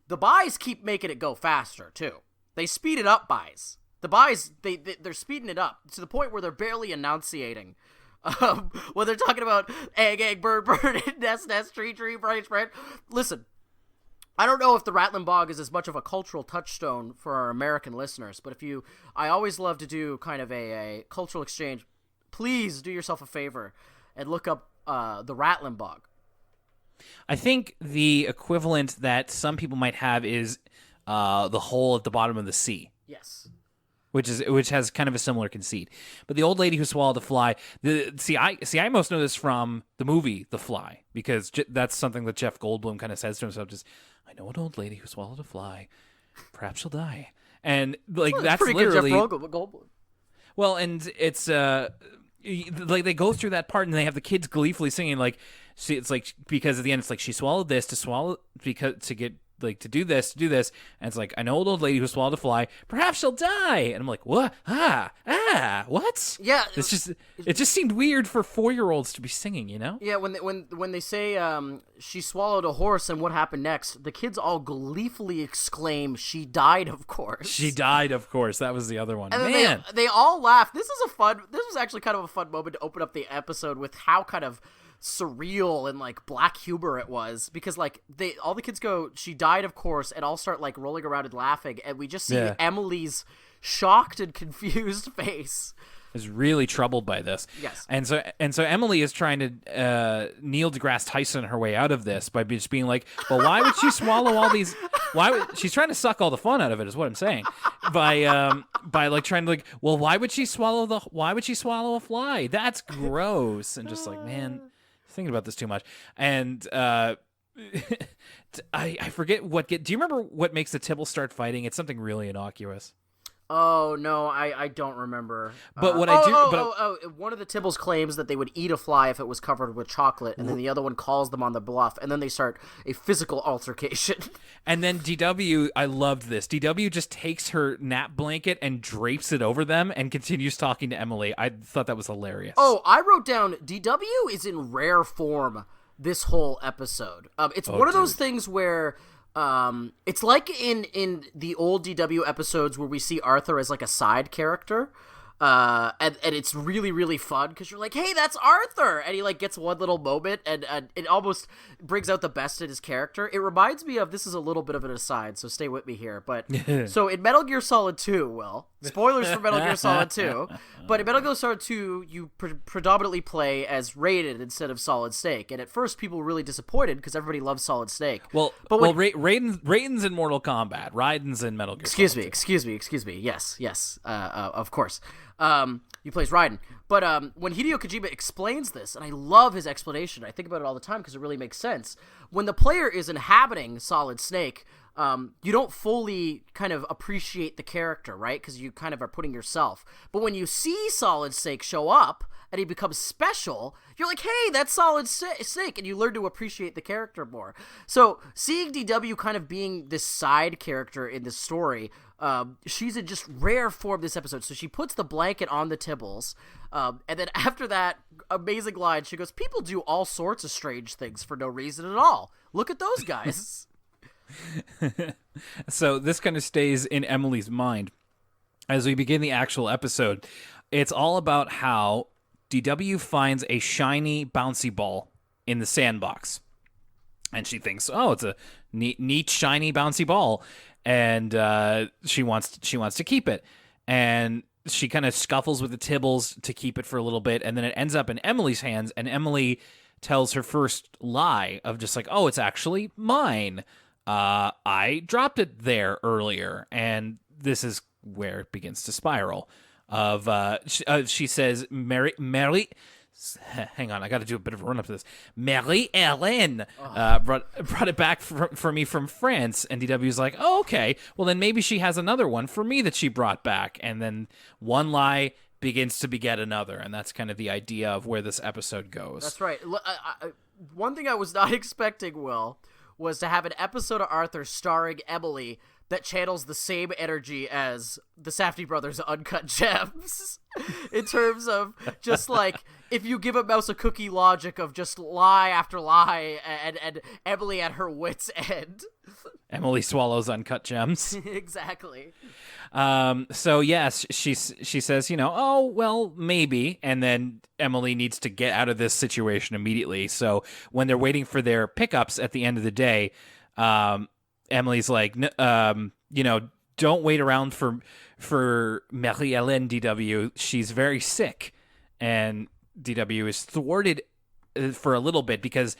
the buys keep making it go faster, too. They speed it up, buys. The buys, they're speeding it up to the point where they're barely enunciating. When they're talking about egg, bird, nest, tree, branch. Listen, I don't know if the Rattlin Bog is as much of a cultural touchstone for our American listeners, but I always love to do kind of a cultural exchange. Please do yourself a favor and look up the Rattlin Bog. I think the equivalent that some people might have is the hole at the bottom of the sea. Yes. Which has kind of a similar conceit. But the old lady who swallowed the fly, I most know this from the movie The Fly, because that's something that Jeff Goldblum kind of says to himself, just, I know an old lady who swallowed a fly, perhaps she'll die. And that's pretty literally good, Jeff Goldblum. Well, and it's like they go through that part and they have the kids gleefully singing, like, see, it's like, because at the end it's like she swallowed this to do this, and it's like, I know an old lady who swallowed a fly, perhaps she'll die, and I'm like, what? What? Yeah, it just seemed weird for 4-year-olds to be singing, you know? Yeah, when they say she swallowed a horse and what happened next, the kids all gleefully exclaim, "She died, of course." She died, of course. That was the other one. And Man, they all laugh. This was actually kind of a fun moment to open up the episode with how kind of surreal and like black humor it was, because like all the kids go, "She died, of course," and all start like rolling around and laughing, and we just see Emily's shocked and confused face. Is really troubled by this. Yes. And so Emily is trying to Neil deGrasse Tyson her way out of this by just being like, well, why would she swallow all these? She's trying to suck all the fun out of it, is what I'm saying. by like trying to like, well, why would she swallow a fly? That's gross. And just like, man, thinking about this too much. And I forget do you remember what makes the Tibbles start fighting? It's something really innocuous. Oh no, I don't remember. But one of the Tibbles claims that they would eat a fly if it was covered with chocolate, and then the other one calls them on the bluff, and then they start a physical altercation. And then DW, I loved this. DW just takes her nap blanket and drapes it over them and continues talking to Emily. I thought that was hilarious. Oh, I wrote down DW is in rare form this whole episode. It's one of those things where it's like in the old DW episodes where we see Arthur as like a side character, and it's really, really fun because you're like, hey, that's Arthur, and he like gets one little moment, and it almost brings out the best in his character. It reminds me of, this is a little bit of an aside, so stay with me here, but so in Metal Gear Solid 2, well, spoilers for Metal Gear Solid 2, but in Metal Gear Solid 2, you predominantly play as Raiden instead of Solid Snake, and at first people were really disappointed because everybody loves Solid Snake. Raiden's in Mortal Kombat. Raiden's in Metal Gear Solid 2. Excuse me. Yes, of course. He plays Raiden. But when Hideo Kojima explains this, and I love his explanation, I think about it all the time because it really makes sense. When the player is inhabiting Solid Snake, you don't fully kind of appreciate the character, right? Because you kind of are putting yourself. But when you see Solid Snake show up and he becomes special, you're like, hey, that's Solid Snake, and you learn to appreciate the character more. So seeing DW kind of being this side character in this story, she's in just rare form this episode. So she puts the blanket on the Tibbles, and then after that amazing line, she goes, people do all sorts of strange things for no reason at all. Look at those guys. So this kind of stays in Emily's mind as we begin the actual episode. It's all about how DW finds a shiny bouncy ball in the sandbox, and she thinks, oh, it's a neat shiny bouncy ball, and she wants to keep it, and she kind of scuffles with the Tibbles to keep it for a little bit, and then it ends up in Emily's hands, and Emily tells her first lie of just like, oh, it's actually mine. I dropped it there earlier, and this is where it begins to spiral. She says, Mary, hang on, I got to do a bit of a run up to this. Marie-Hélène brought it back for me from France, and DW's like, oh, okay, well then maybe she has another one for me that she brought back, and then one lie begins to beget another, and that's kind of the idea of where this episode goes. That's right. One thing I was not expecting, Will, was to have an episode of Arthur starring Emily that channels the same energy as the Safdie brothers' Uncut Gems in terms of just like, if you give a mouse a cookie logic of just lie after lie, and Emily at her wit's end. Emily swallows Uncut Gems. Exactly. So yes, she says, oh, well, maybe. And then Emily needs to get out of this situation immediately. So when they're waiting for their pickups at the end of the day, Emily's like, don't wait around for Marie-Hélène, DW. She's very sick. And DW is thwarted for a little bit because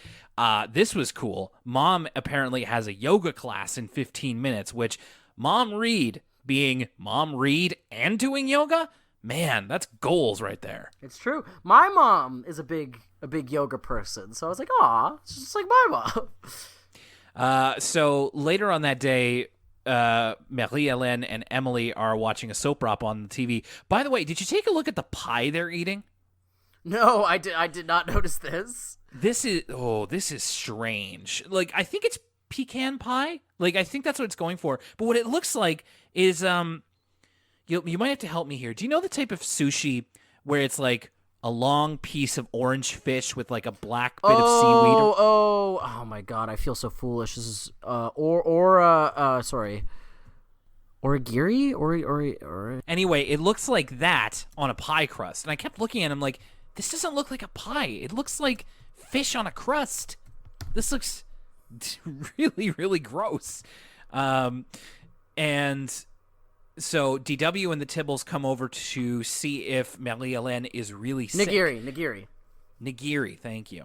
this was cool. Mom apparently has a yoga class in 15 minutes, which Mom Reed, being Mom Reed and doing yoga, man, that's goals right there. It's true. My mom is a big yoga person, so I was like, aw, it's just like my mom. So later on that day, Marie-Hélène and Emily are watching a soap opera on the TV. By the way, did you take a look at the pie they're eating? No, I did not notice this. This is strange. Like, I think it's pecan pie. Like, I think that's what it's going for. But what it looks like is, you might have to help me here. Do you know the type of sushi where it's like a long piece of orange fish with like a black bit of seaweed? Oh my God, I feel so foolish. This is origiri? Or Anyway, it looks like that on a pie crust. And I kept looking at him like, this doesn't look like a pie. It looks like fish on a crust. This looks really, really gross. And so DW and the Tibbles come over to see if Marie-Hélène is really sick. Nigiri, thank you.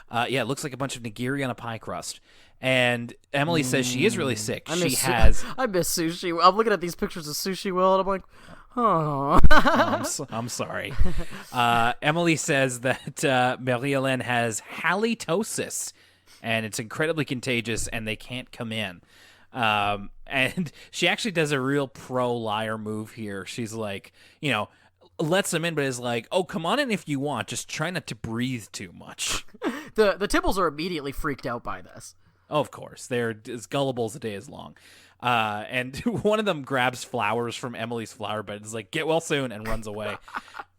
Yeah, it looks like a bunch of nigiri on a pie crust. And Emily says she is really sick. I She miss has. I miss Sushi. I'm looking at these pictures of Sushi Will, and I'm like, oh. I'm sorry. Emily says that Marie-Hélène has halitosis, and it's incredibly contagious, and they can't come in. And she actually does a real pro liar move here. She's like, lets them in, but is like, oh, come on in if you want. Just try not to breathe too much. The Tibbles are immediately freaked out by this. Oh, of course. They're as gullible as the day is long. And one of them grabs flowers from Emily's flower bed and is like, get well soon, and runs away.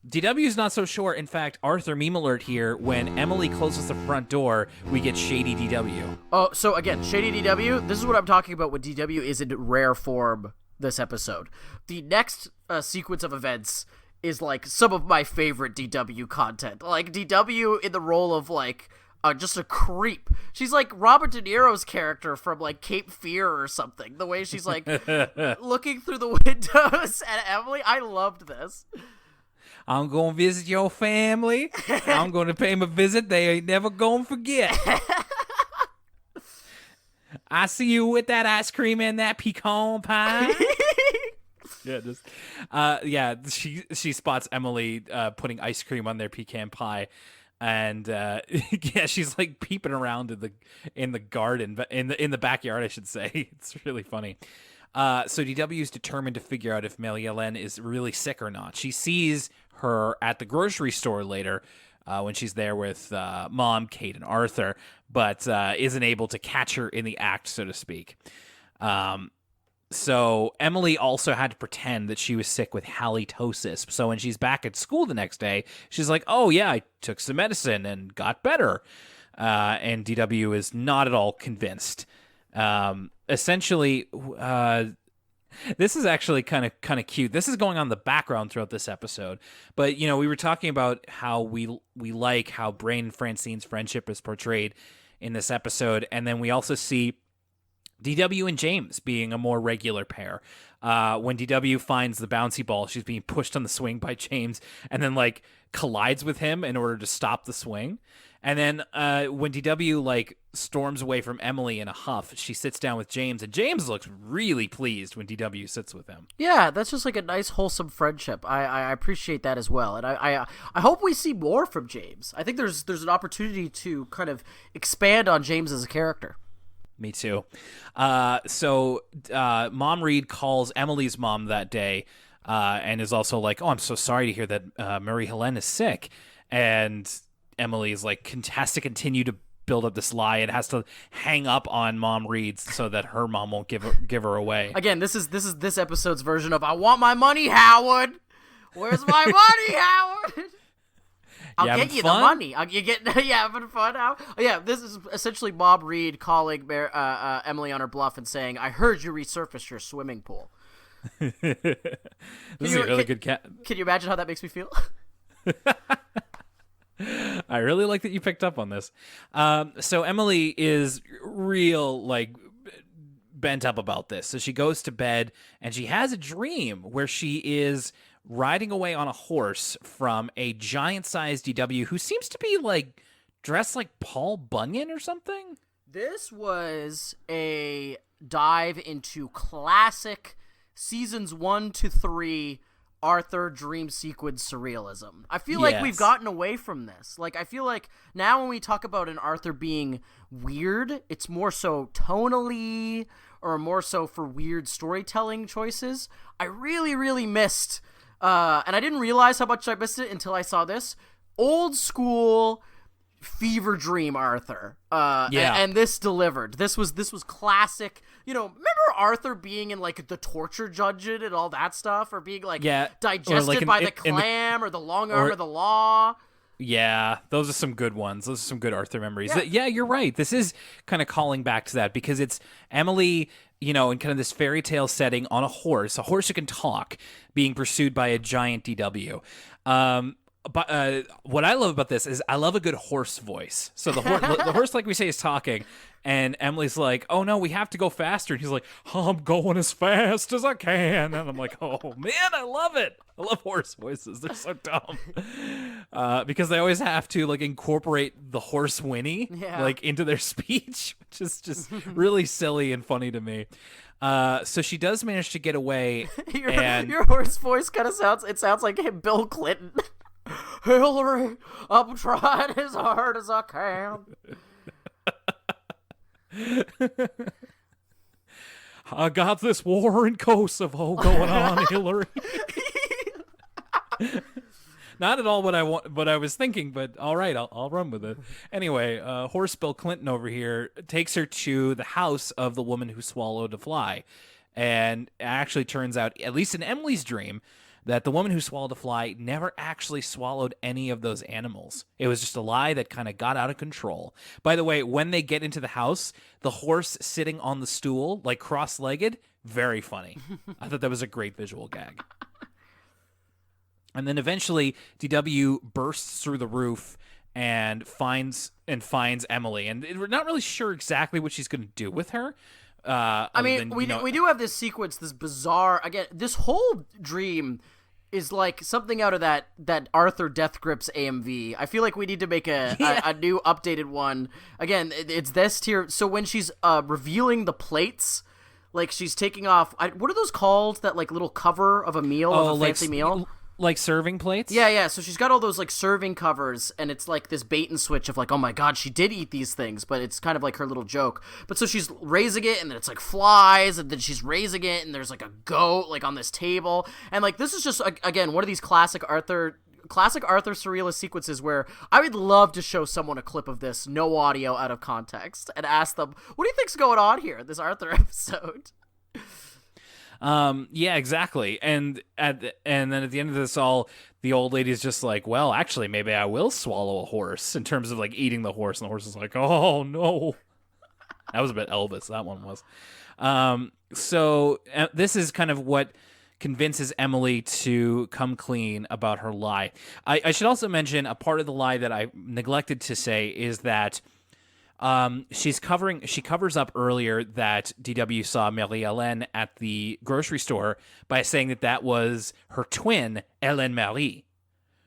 DW's not so sure. In fact, Arthur meme alert here. When Emily closes the front door, we get Shady DW. Oh, so again, Shady DW, this is what I'm talking about when DW is in rare form this episode. The next sequence of events is like some of my favorite DW content. Like DW in the role of like just a creep. She's like Robert De Niro's character from like Cape Fear or something. The way she's like looking through the windows at Emily. I loved this. I'm going to visit your family. I'm going to pay them a visit they ain't never going to forget. I see you with that ice cream and that pecan pie. She spots Emily putting ice cream on their pecan pie. And she's like peeping around in the garden, in the backyard, I should say. It's really funny. So DW is determined to figure out if Marie-Hélène is really sick or not. She sees her at the grocery store later when she's there with Mom, Kate, and Arthur, but isn't able to catch her in the act, so to speak. So Emily also had to pretend that she was sick with halitosis. So when she's back at school the next day, she's like, oh, yeah, I took some medicine and got better. And DW is not at all convinced. Essentially, this is actually kind of cute. This is going on in the background throughout this episode. But, we were talking about how we like how Brain and Francine's friendship is portrayed in this episode. And then we also see DW and James being a more regular pair. When DW finds the bouncy ball, she's being pushed on the swing by James and then like collides with him in order to stop the swing. And then when DW like storms away from Emily in a huff, she sits down with James, and James looks really pleased when DW sits with him. Yeah, that's just like a nice, wholesome friendship. I appreciate that as well, and I hope we see more from James. I think there's an opportunity to kind of expand on James as a character. Me too. So Mom Reed calls Emily's mom that day and is also like, oh, I'm so sorry to hear that Marie-Hélène is sick. And Emily's like, has to continue to build up this lie and has to hang up on Mom Reed so that her mom won't give her away. Again, this is this episode's version of I want my money, Howard. Where's my money, Howard? I'll get you the money. Having fun now? Yeah, this is essentially Mom Reed calling Emily on her bluff and saying, I heard you resurfaced your swimming pool. This is a really good cat. Can you imagine how that makes me feel? I really like that you picked up on this. So Emily is real, like, bent up about this. So she goes to bed and she has a dream where she is riding away on a horse from a giant-sized DW who seems to be, like, dressed like Paul Bunyan or something. This was a dive into classic seasons 1 to 3 Arthur dream sequence surrealism. I feel like we've gotten away from this. Like, I feel like now when we talk about an Arthur being weird, it's more so tonally or more so for weird storytelling choices. I really, really missed, and I didn't realize how much I missed it until I saw this, old school fever dream Arthur. And this delivered. This was classic. Remember Arthur being in like the torture dungeon and all that stuff, or being like digested by the clam or the long arm of the law. Yeah, those are some good ones. Those are some good Arthur memories. Yeah, you're right. This is kind of calling back to that because it's Emily, in kind of this fairy tale setting on a horse who can talk, being pursued by a giant DW. but what I love about this is I love a good horse voice. So the horse, like we say, is talking, and Emily's like, "Oh no, we have to go faster." And he's like, "I'm going as fast as I can." And I'm like, "Oh man, I love it. I love horse voices. They're so dumb." Because they always have to like incorporate the horse whinny like into their speech, which is just really silly and funny to me. So she does manage to get away. Your horse voice kind of sounds like him, Bill Clinton. Hillary, I'm trying as hard as I can. I got this war in Kosovo going on, Hillary. Not at all what I was thinking, but all right, I'll run with it. Anyway, horse Bill Clinton over here takes her to the house of the woman who swallowed a fly, and it actually turns out, at least in Emily's dream, that the woman who swallowed a fly never actually swallowed any of those animals. It was just a lie that kind of got out of control. By the way, when they get into the house, the horse sitting on the stool, like cross-legged, very funny. I thought that was a great visual gag. And then eventually, DW bursts through the roof and finds Emily. And we're not really sure exactly what she's going to do with her. We do have this sequence, this bizarre, again, this whole dream is like something out of that Arthur Death Grips AMV. I feel like we need to make a new updated one. Again, it's this tier. So when she's revealing the plates, like she's taking off, what are those called? That like little cover of a meal, of a fancy meal? Like serving plates? Yeah. So she's got all those like serving covers, and it's like this bait and switch of like, oh my god, she did eat these things, but it's kind of like her little joke. But so she's raising it, and then it's like flies, and then she's raising it, and there's like a goat like on this table, and like this is just again one of these classic Arthur surrealist sequences where I would love to show someone a clip of this, no audio, out of context, and ask them, what do you think's going on here, this Arthur episode? Yeah, exactly. And then at the end of this all, the old lady's just like, well, actually, maybe I will swallow a horse, in terms of like eating the horse. And the horse is like, oh no. That was a bit Elvis. That one was. So this is kind of what convinces Emily to come clean about her lie. I should also mention a part of the lie that I neglected to say is that she covers up earlier that DW saw Marie-Hélène at the grocery store by saying that was her twin, Hélène Marie,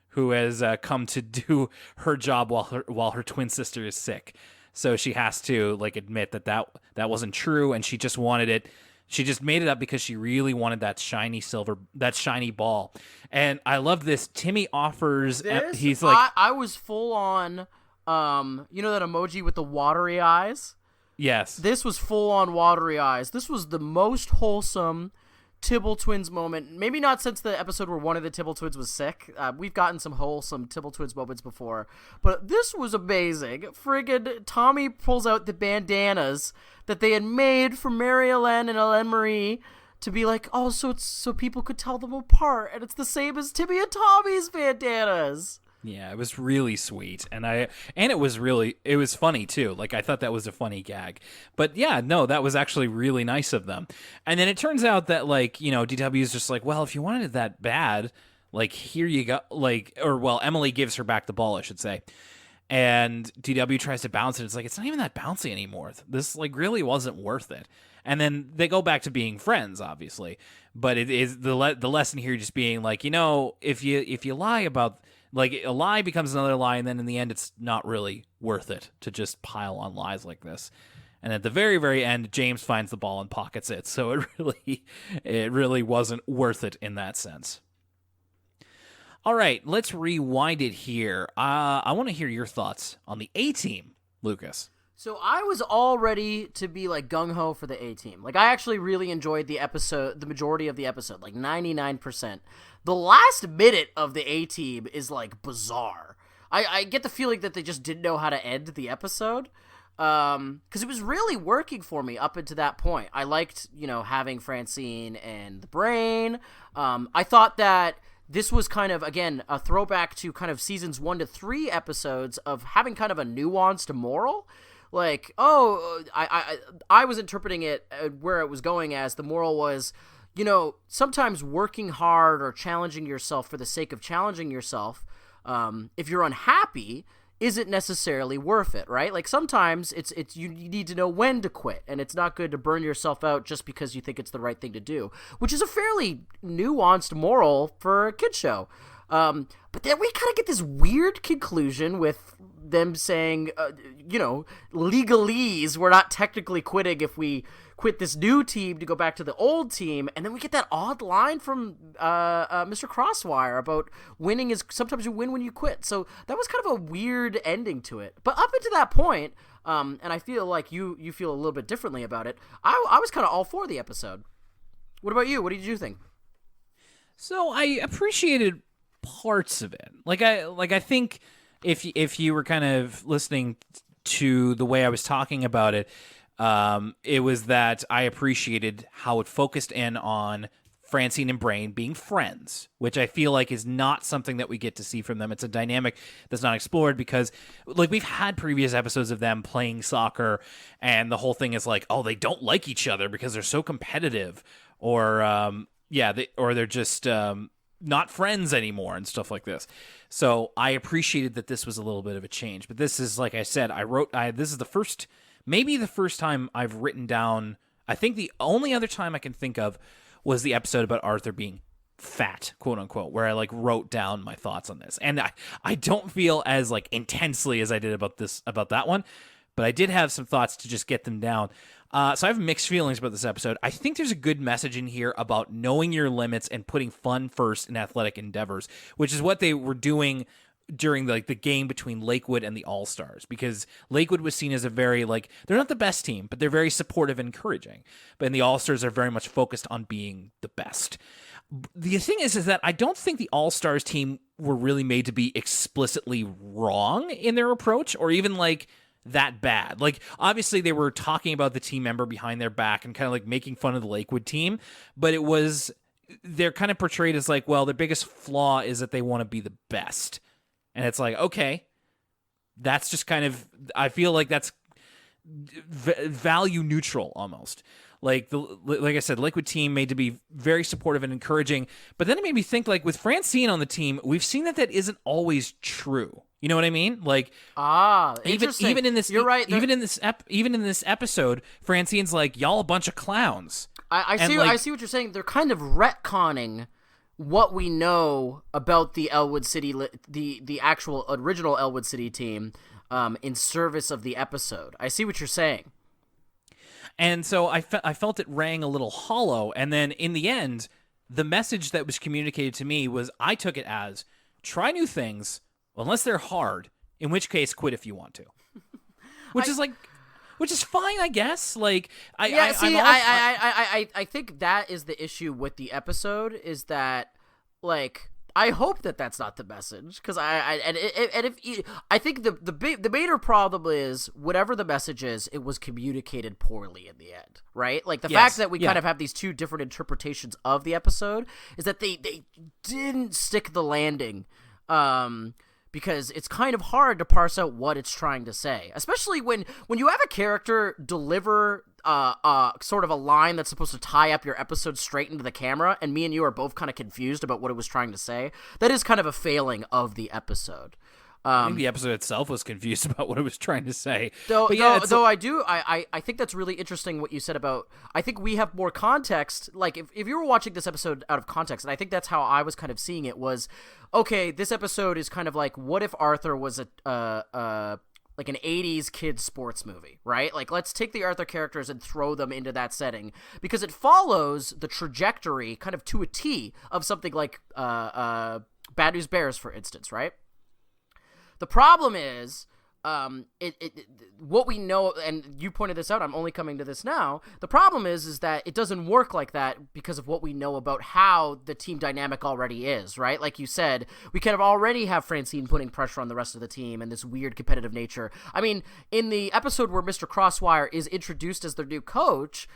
who has come to do her job while her twin sister is sick. So she has to like admit that wasn't true, and she just wanted it. She just made it up because she really wanted that shiny ball. And I love this. Timmy offers. He's like, I was full on. You know that emoji with the watery eyes? Yes. This was full on watery eyes. This was the most wholesome Tibble Twins moment. Maybe not since the episode where one of the Tibble Twins was sick. We've gotten some wholesome Tibble Twins moments before, but this was amazing. Friggin' Tommy pulls out the bandanas that they had made for Marie-Hélène and Hélène Marie to be like, oh, so people could tell them apart, and it's the same as Timmy and Tommy's bandanas. Yeah, it was really sweet, and it was funny too. Like, I thought that was a funny gag, but yeah, no, that was actually really nice of them. And then it turns out that DW is just like, well, if you wanted it that bad, like here you go, Emily gives her back the ball, I should say, and DW tries to bounce it. It's like, it's not even that bouncy anymore. This like really wasn't worth it. And then they go back to being friends, obviously, but it is the lesson here just being like, if you lie about. Like, a lie becomes another lie, and then in the end, it's not really worth it to just pile on lies like this. And at the very, very end, James finds the ball and pockets it. So it really wasn't worth it in that sense. All right, let's rewind it here. I want to hear your thoughts on the A-Team, Lucas. So I was all ready to be like gung-ho for the A-Team. Like, I actually really enjoyed the episode, the majority of the episode, like 99%. The last minute of the A-Team is like bizarre. I get the feeling that they just didn't know how to end the episode. Because it was really working for me up until that point. I liked, having Francine and the brain. I thought that this was kind of, again, a throwback to kind of seasons 1 to 3 episodes of having kind of a nuanced moral. Like, I was interpreting it where it was going as the moral was, sometimes working hard or challenging yourself for the sake of challenging yourself if you're unhappy, is it necessarily worth it, right? Like sometimes it's you need to know when to quit, and it's not good to burn yourself out just because you think it's the right thing to do, which is a fairly nuanced moral for a kid show. But then we kind of get this weird conclusion with them saying, legalese, we're not technically quitting if we quit this new team to go back to the old team. And then we get that odd line from Mr. Crosswire about winning is sometimes you win when you quit. So that was kind of a weird ending to it. But up until that point, and I feel like you feel a little bit differently about it, I was kind of all for the episode. What about you? What did you think? So I appreciated parts of it. I think if you were kind of listening to the way I was talking about it, it was that I appreciated how it focused in on Francine and Brain being friends, which I feel like is not something that we get to see from them. It's a dynamic that's not explored because, we've had previous episodes of them playing soccer, and the whole thing is like, oh, they don't like each other because they're so competitive, or they're just not friends anymore and stuff like this. So I appreciated that this was a little bit of a change. But this is, like I said, this is maybe the first time I've written down, I think the only other time I can think of was the episode about Arthur being fat, quote unquote, where I wrote down my thoughts on this. And I don't feel as intensely as I did about that one, but I did have some thoughts to just get them down. So I have mixed feelings about this episode. I think there's a good message in here about knowing your limits and putting fun first in athletic endeavors, which is what they were doing during the game between Lakewood and the All-Stars, because Lakewood was seen as a very, they're not the best team, but they're very supportive and encouraging. But the All-Stars are very much focused on being the best. The thing is that I don't think the All-Stars team were really made to be explicitly wrong in their approach, or even that bad. Obviously they were talking about the team member behind their back and kind of making fun of the Lakewood team, but they're kind of portrayed as their biggest flaw is that they want to be the best. And it's okay, that's just kind of, I feel like that's value neutral almost. Like I said, Lakewood team made to be very supportive and encouraging, but then it made me think with Francine on the team, we've seen that isn't always true. You know what I mean? Interesting. Even in this, you're right. Even in this episode, Francine's y'all a bunch of clowns. I see what you're saying. They're kind of retconning what we know about the Elwood City, the actual original Elwood City team, in service of the episode. I see what you're saying. And so I felt it rang a little hollow. And then in the end, the message that was communicated to me was, I took it as, try new things, unless they're hard, in which case quit if you want to. Which is fine, I guess. I think that is the issue with the episode, is that I hope that that's not the message, because I think the major problem is, whatever the message is, it was communicated poorly in the end, right? The fact that we kind of have these two different interpretations of the episode is that they didn't stick the landing, because it's kind of hard to parse out what it's trying to say, especially when you have a character deliver sort of a line that's supposed to tie up your episode straight into the camera, and me and you are both kind of confused about what it was trying to say. That is kind of a failing of the episode. I think the episode itself was confused about what it was trying to say. I think that's really interesting what you said about, I think we have more context. If you were watching this episode out of context, and I think that's how I was kind of seeing it, was, okay, this episode is kind of what if Arthur was an 80s kids sports movie, right? Let's take the Arthur characters and throw them into that setting, because it follows the trajectory kind of to a T of something like Bad News Bears, for instance, right? The problem is, what we know, and you pointed this out, I'm only coming to this now, the problem is that it doesn't work like that because of what we know about how the team dynamic already is, right? Like you said, we kind of already have Francine putting pressure on the rest of the team and this weird competitive nature. I mean, in the episode where Mr. Crosswire is introduced as their new coach,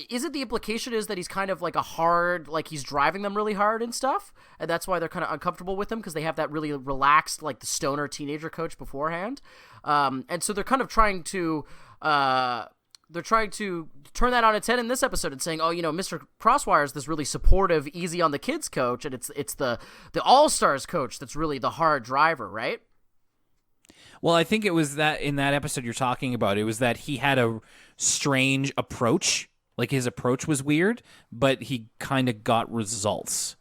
isn't the implication is that he's kind of a hard, he's driving them really hard and stuff, and that's why they're kind of uncomfortable with him, because they have that really relaxed, the stoner teenager coach beforehand. And so they're kind of trying to they're trying to turn that on its head in this episode and saying, oh, Mr. Crosswire is this really supportive, easy on the kids coach, and it's the All-Stars coach that's really the hard driver, right? Well, I think it was that in that episode you're talking about, it was that he had a strange approach. Like his approach was weird, but he kind of got results.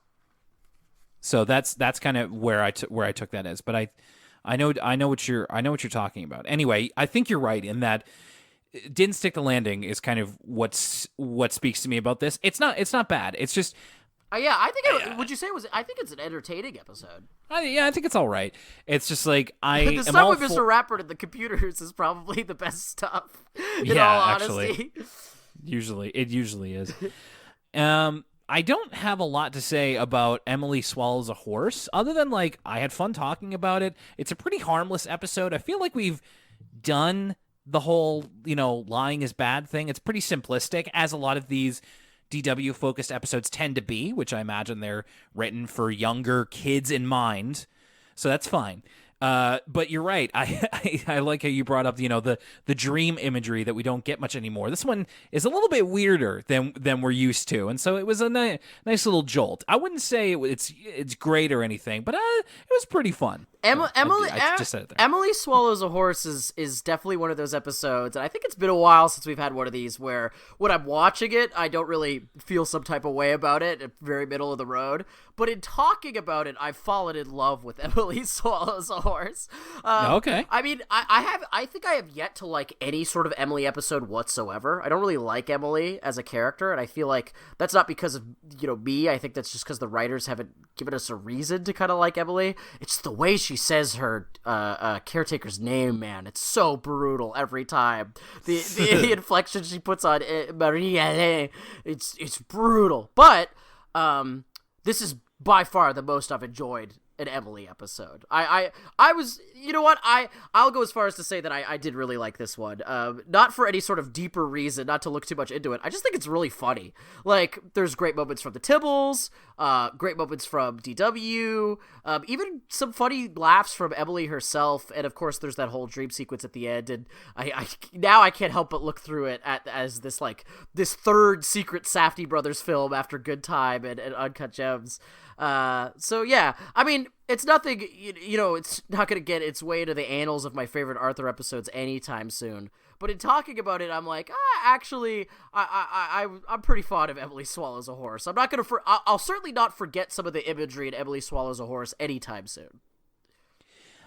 So that's kind of where I took that as. But I know what you're talking about. Anyway, I think you're right in that didn't stick the landing is kind of what speaks to me about this. It's not bad. It's just I think would you say it was? I think it's an entertaining episode. I think it's all right. It's just like the stuff with Mr. Rappert and the computers is probably the best stuff. In all honesty. Actually, it usually is. I don't have a lot to say about Emily Swallows a Horse, other than like I had fun talking about it. It's a pretty harmless episode. I feel like we've done the whole lying is bad thing. It's pretty simplistic, as a lot of these DW-focused episodes tend to be, which I imagine they're written for younger kids in mind. So that's fine. But you're right. I like how you brought up, the dream imagery that we don't get much anymore. This one is a little bit weirder than we're used to, and so it was a nice little jolt. I wouldn't say it's great or anything, but it was pretty fun. I just said it there. Emily Swallows a Horse is definitely one of those episodes, and I think it's been a while since we've had one of these where when I'm watching it, I don't really feel some type of way about it, at very middle of the road. But in talking about it, I've fallen in love with Emily Swallows a Horse. Okay. I mean, I think I have yet to like any sort of Emily episode whatsoever. I don't really like Emily as a character, and I feel like that's not because of me. I think that's just because the writers haven't given us a reason to kind of like Emily. It's the way she says her caretaker's name, man. It's so brutal every time. The inflection she puts on Maria, it's brutal. But this is by far the most I've enjoyed an Emily episode. I was, I'll go as far as to say that I did really like this one. Not for any sort of deeper reason, not to look too much into it. I just think it's really funny. Like, there's great moments from the Tibbles, great moments from DW, even some funny laughs from Emily herself, and of course there's that whole dream sequence at the end, and I now I can't help but look through it as this third secret Safdie Brothers film after Good Time and Uncut Gems. So yeah, I mean, it's nothing, it's not going to get its way into the annals of my favorite Arthur episodes anytime soon. But in talking about it, I'm like, actually, I'm pretty fond of Emily Swallows a Horse. I'm not going to, I'll certainly not forget some of the imagery in Emily Swallows a Horse anytime soon.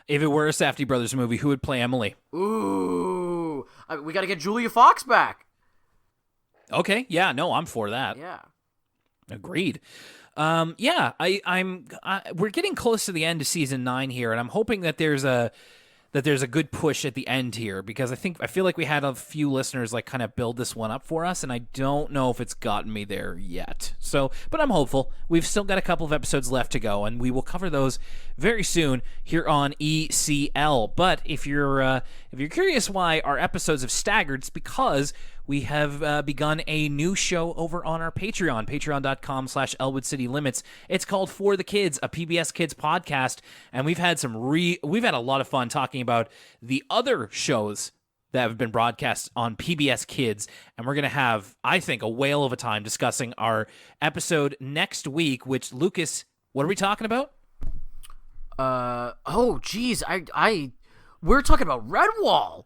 If it were a Safdie Brothers movie, who would play Emily? Ooh, we got to get Julia Fox back. Okay, yeah, no, I'm for that. Yeah. Agreed. We're getting close to the end of season 9 here, and I'm hoping that there's a good push at the end here, because I feel like we had a few listeners like kind of build this one up for us, and I don't know if it's gotten me there yet. So, but I'm hopeful. We've still got a couple of episodes left to go, and we will cover those very soon here on ECL. But if you're curious why our episodes have staggered, it's because we have begun a new show over on our Patreon, patreon.com/Elwood City Limits. It's called For the Kids, a PBS Kids podcast, and we've had a lot of fun talking about the other shows that have been broadcast on PBS Kids, and we're going to have, I think, a whale of a time discussing our episode next week, which, Lucas, what are we talking about? We're talking about Redwall.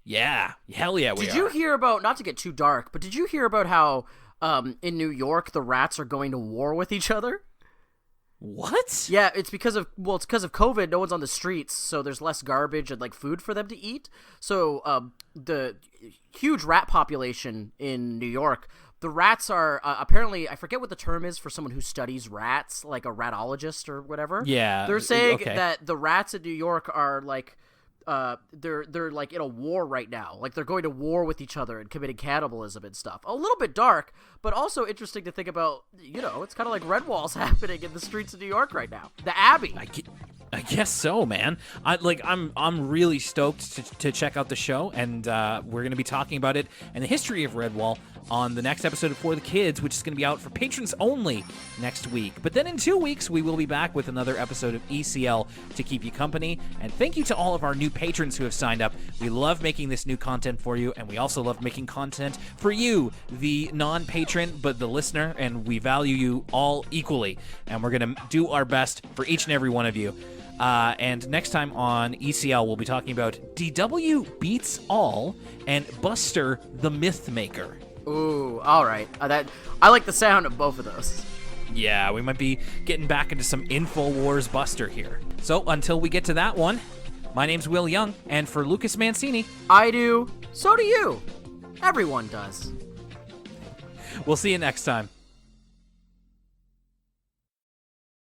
Yeah, hell yeah, we are. Did you hear about, not to get too dark, but did you hear about how in New York the rats are going to war with each other? What? Yeah, it's because of COVID. No one's on the streets, so there's less garbage and like food for them to eat. So the huge rat population in New York, the rats are apparently, I forget what the term is for someone who studies rats, like a ratologist or whatever. Yeah, they're saying that the rats in New York are like they're like in a war right now. Like they're going to war with each other and committing cannibalism and stuff. A little bit dark, but also interesting to think about. It's kind of like Redwall's happening in the streets of New York right now. The Abbey. I guess so, man. I'm really stoked to check out the show, and we're going to be talking about it and the history of Redwall on the next episode of For the Kids, which is going to be out for patrons only next week. But then in 2 weeks, we will be back with another episode of ECL to keep you company. And thank you to all of our new patrons who have signed up. We love making this new content for you, and we also love making content for you, the non-patron, but the listener, and we value you all equally. And we're going to do our best for each and every one of you. And next time on ECL, we'll be talking about DW Beats All and Buster the Myth Maker. Ooh, all right. I like the sound of both of those. Yeah, we might be getting back into some InfoWars Buster here. So until we get to that one, my name's Will Young, and for Lucas Mancini, I do. So do you. Everyone does. We'll see you next time.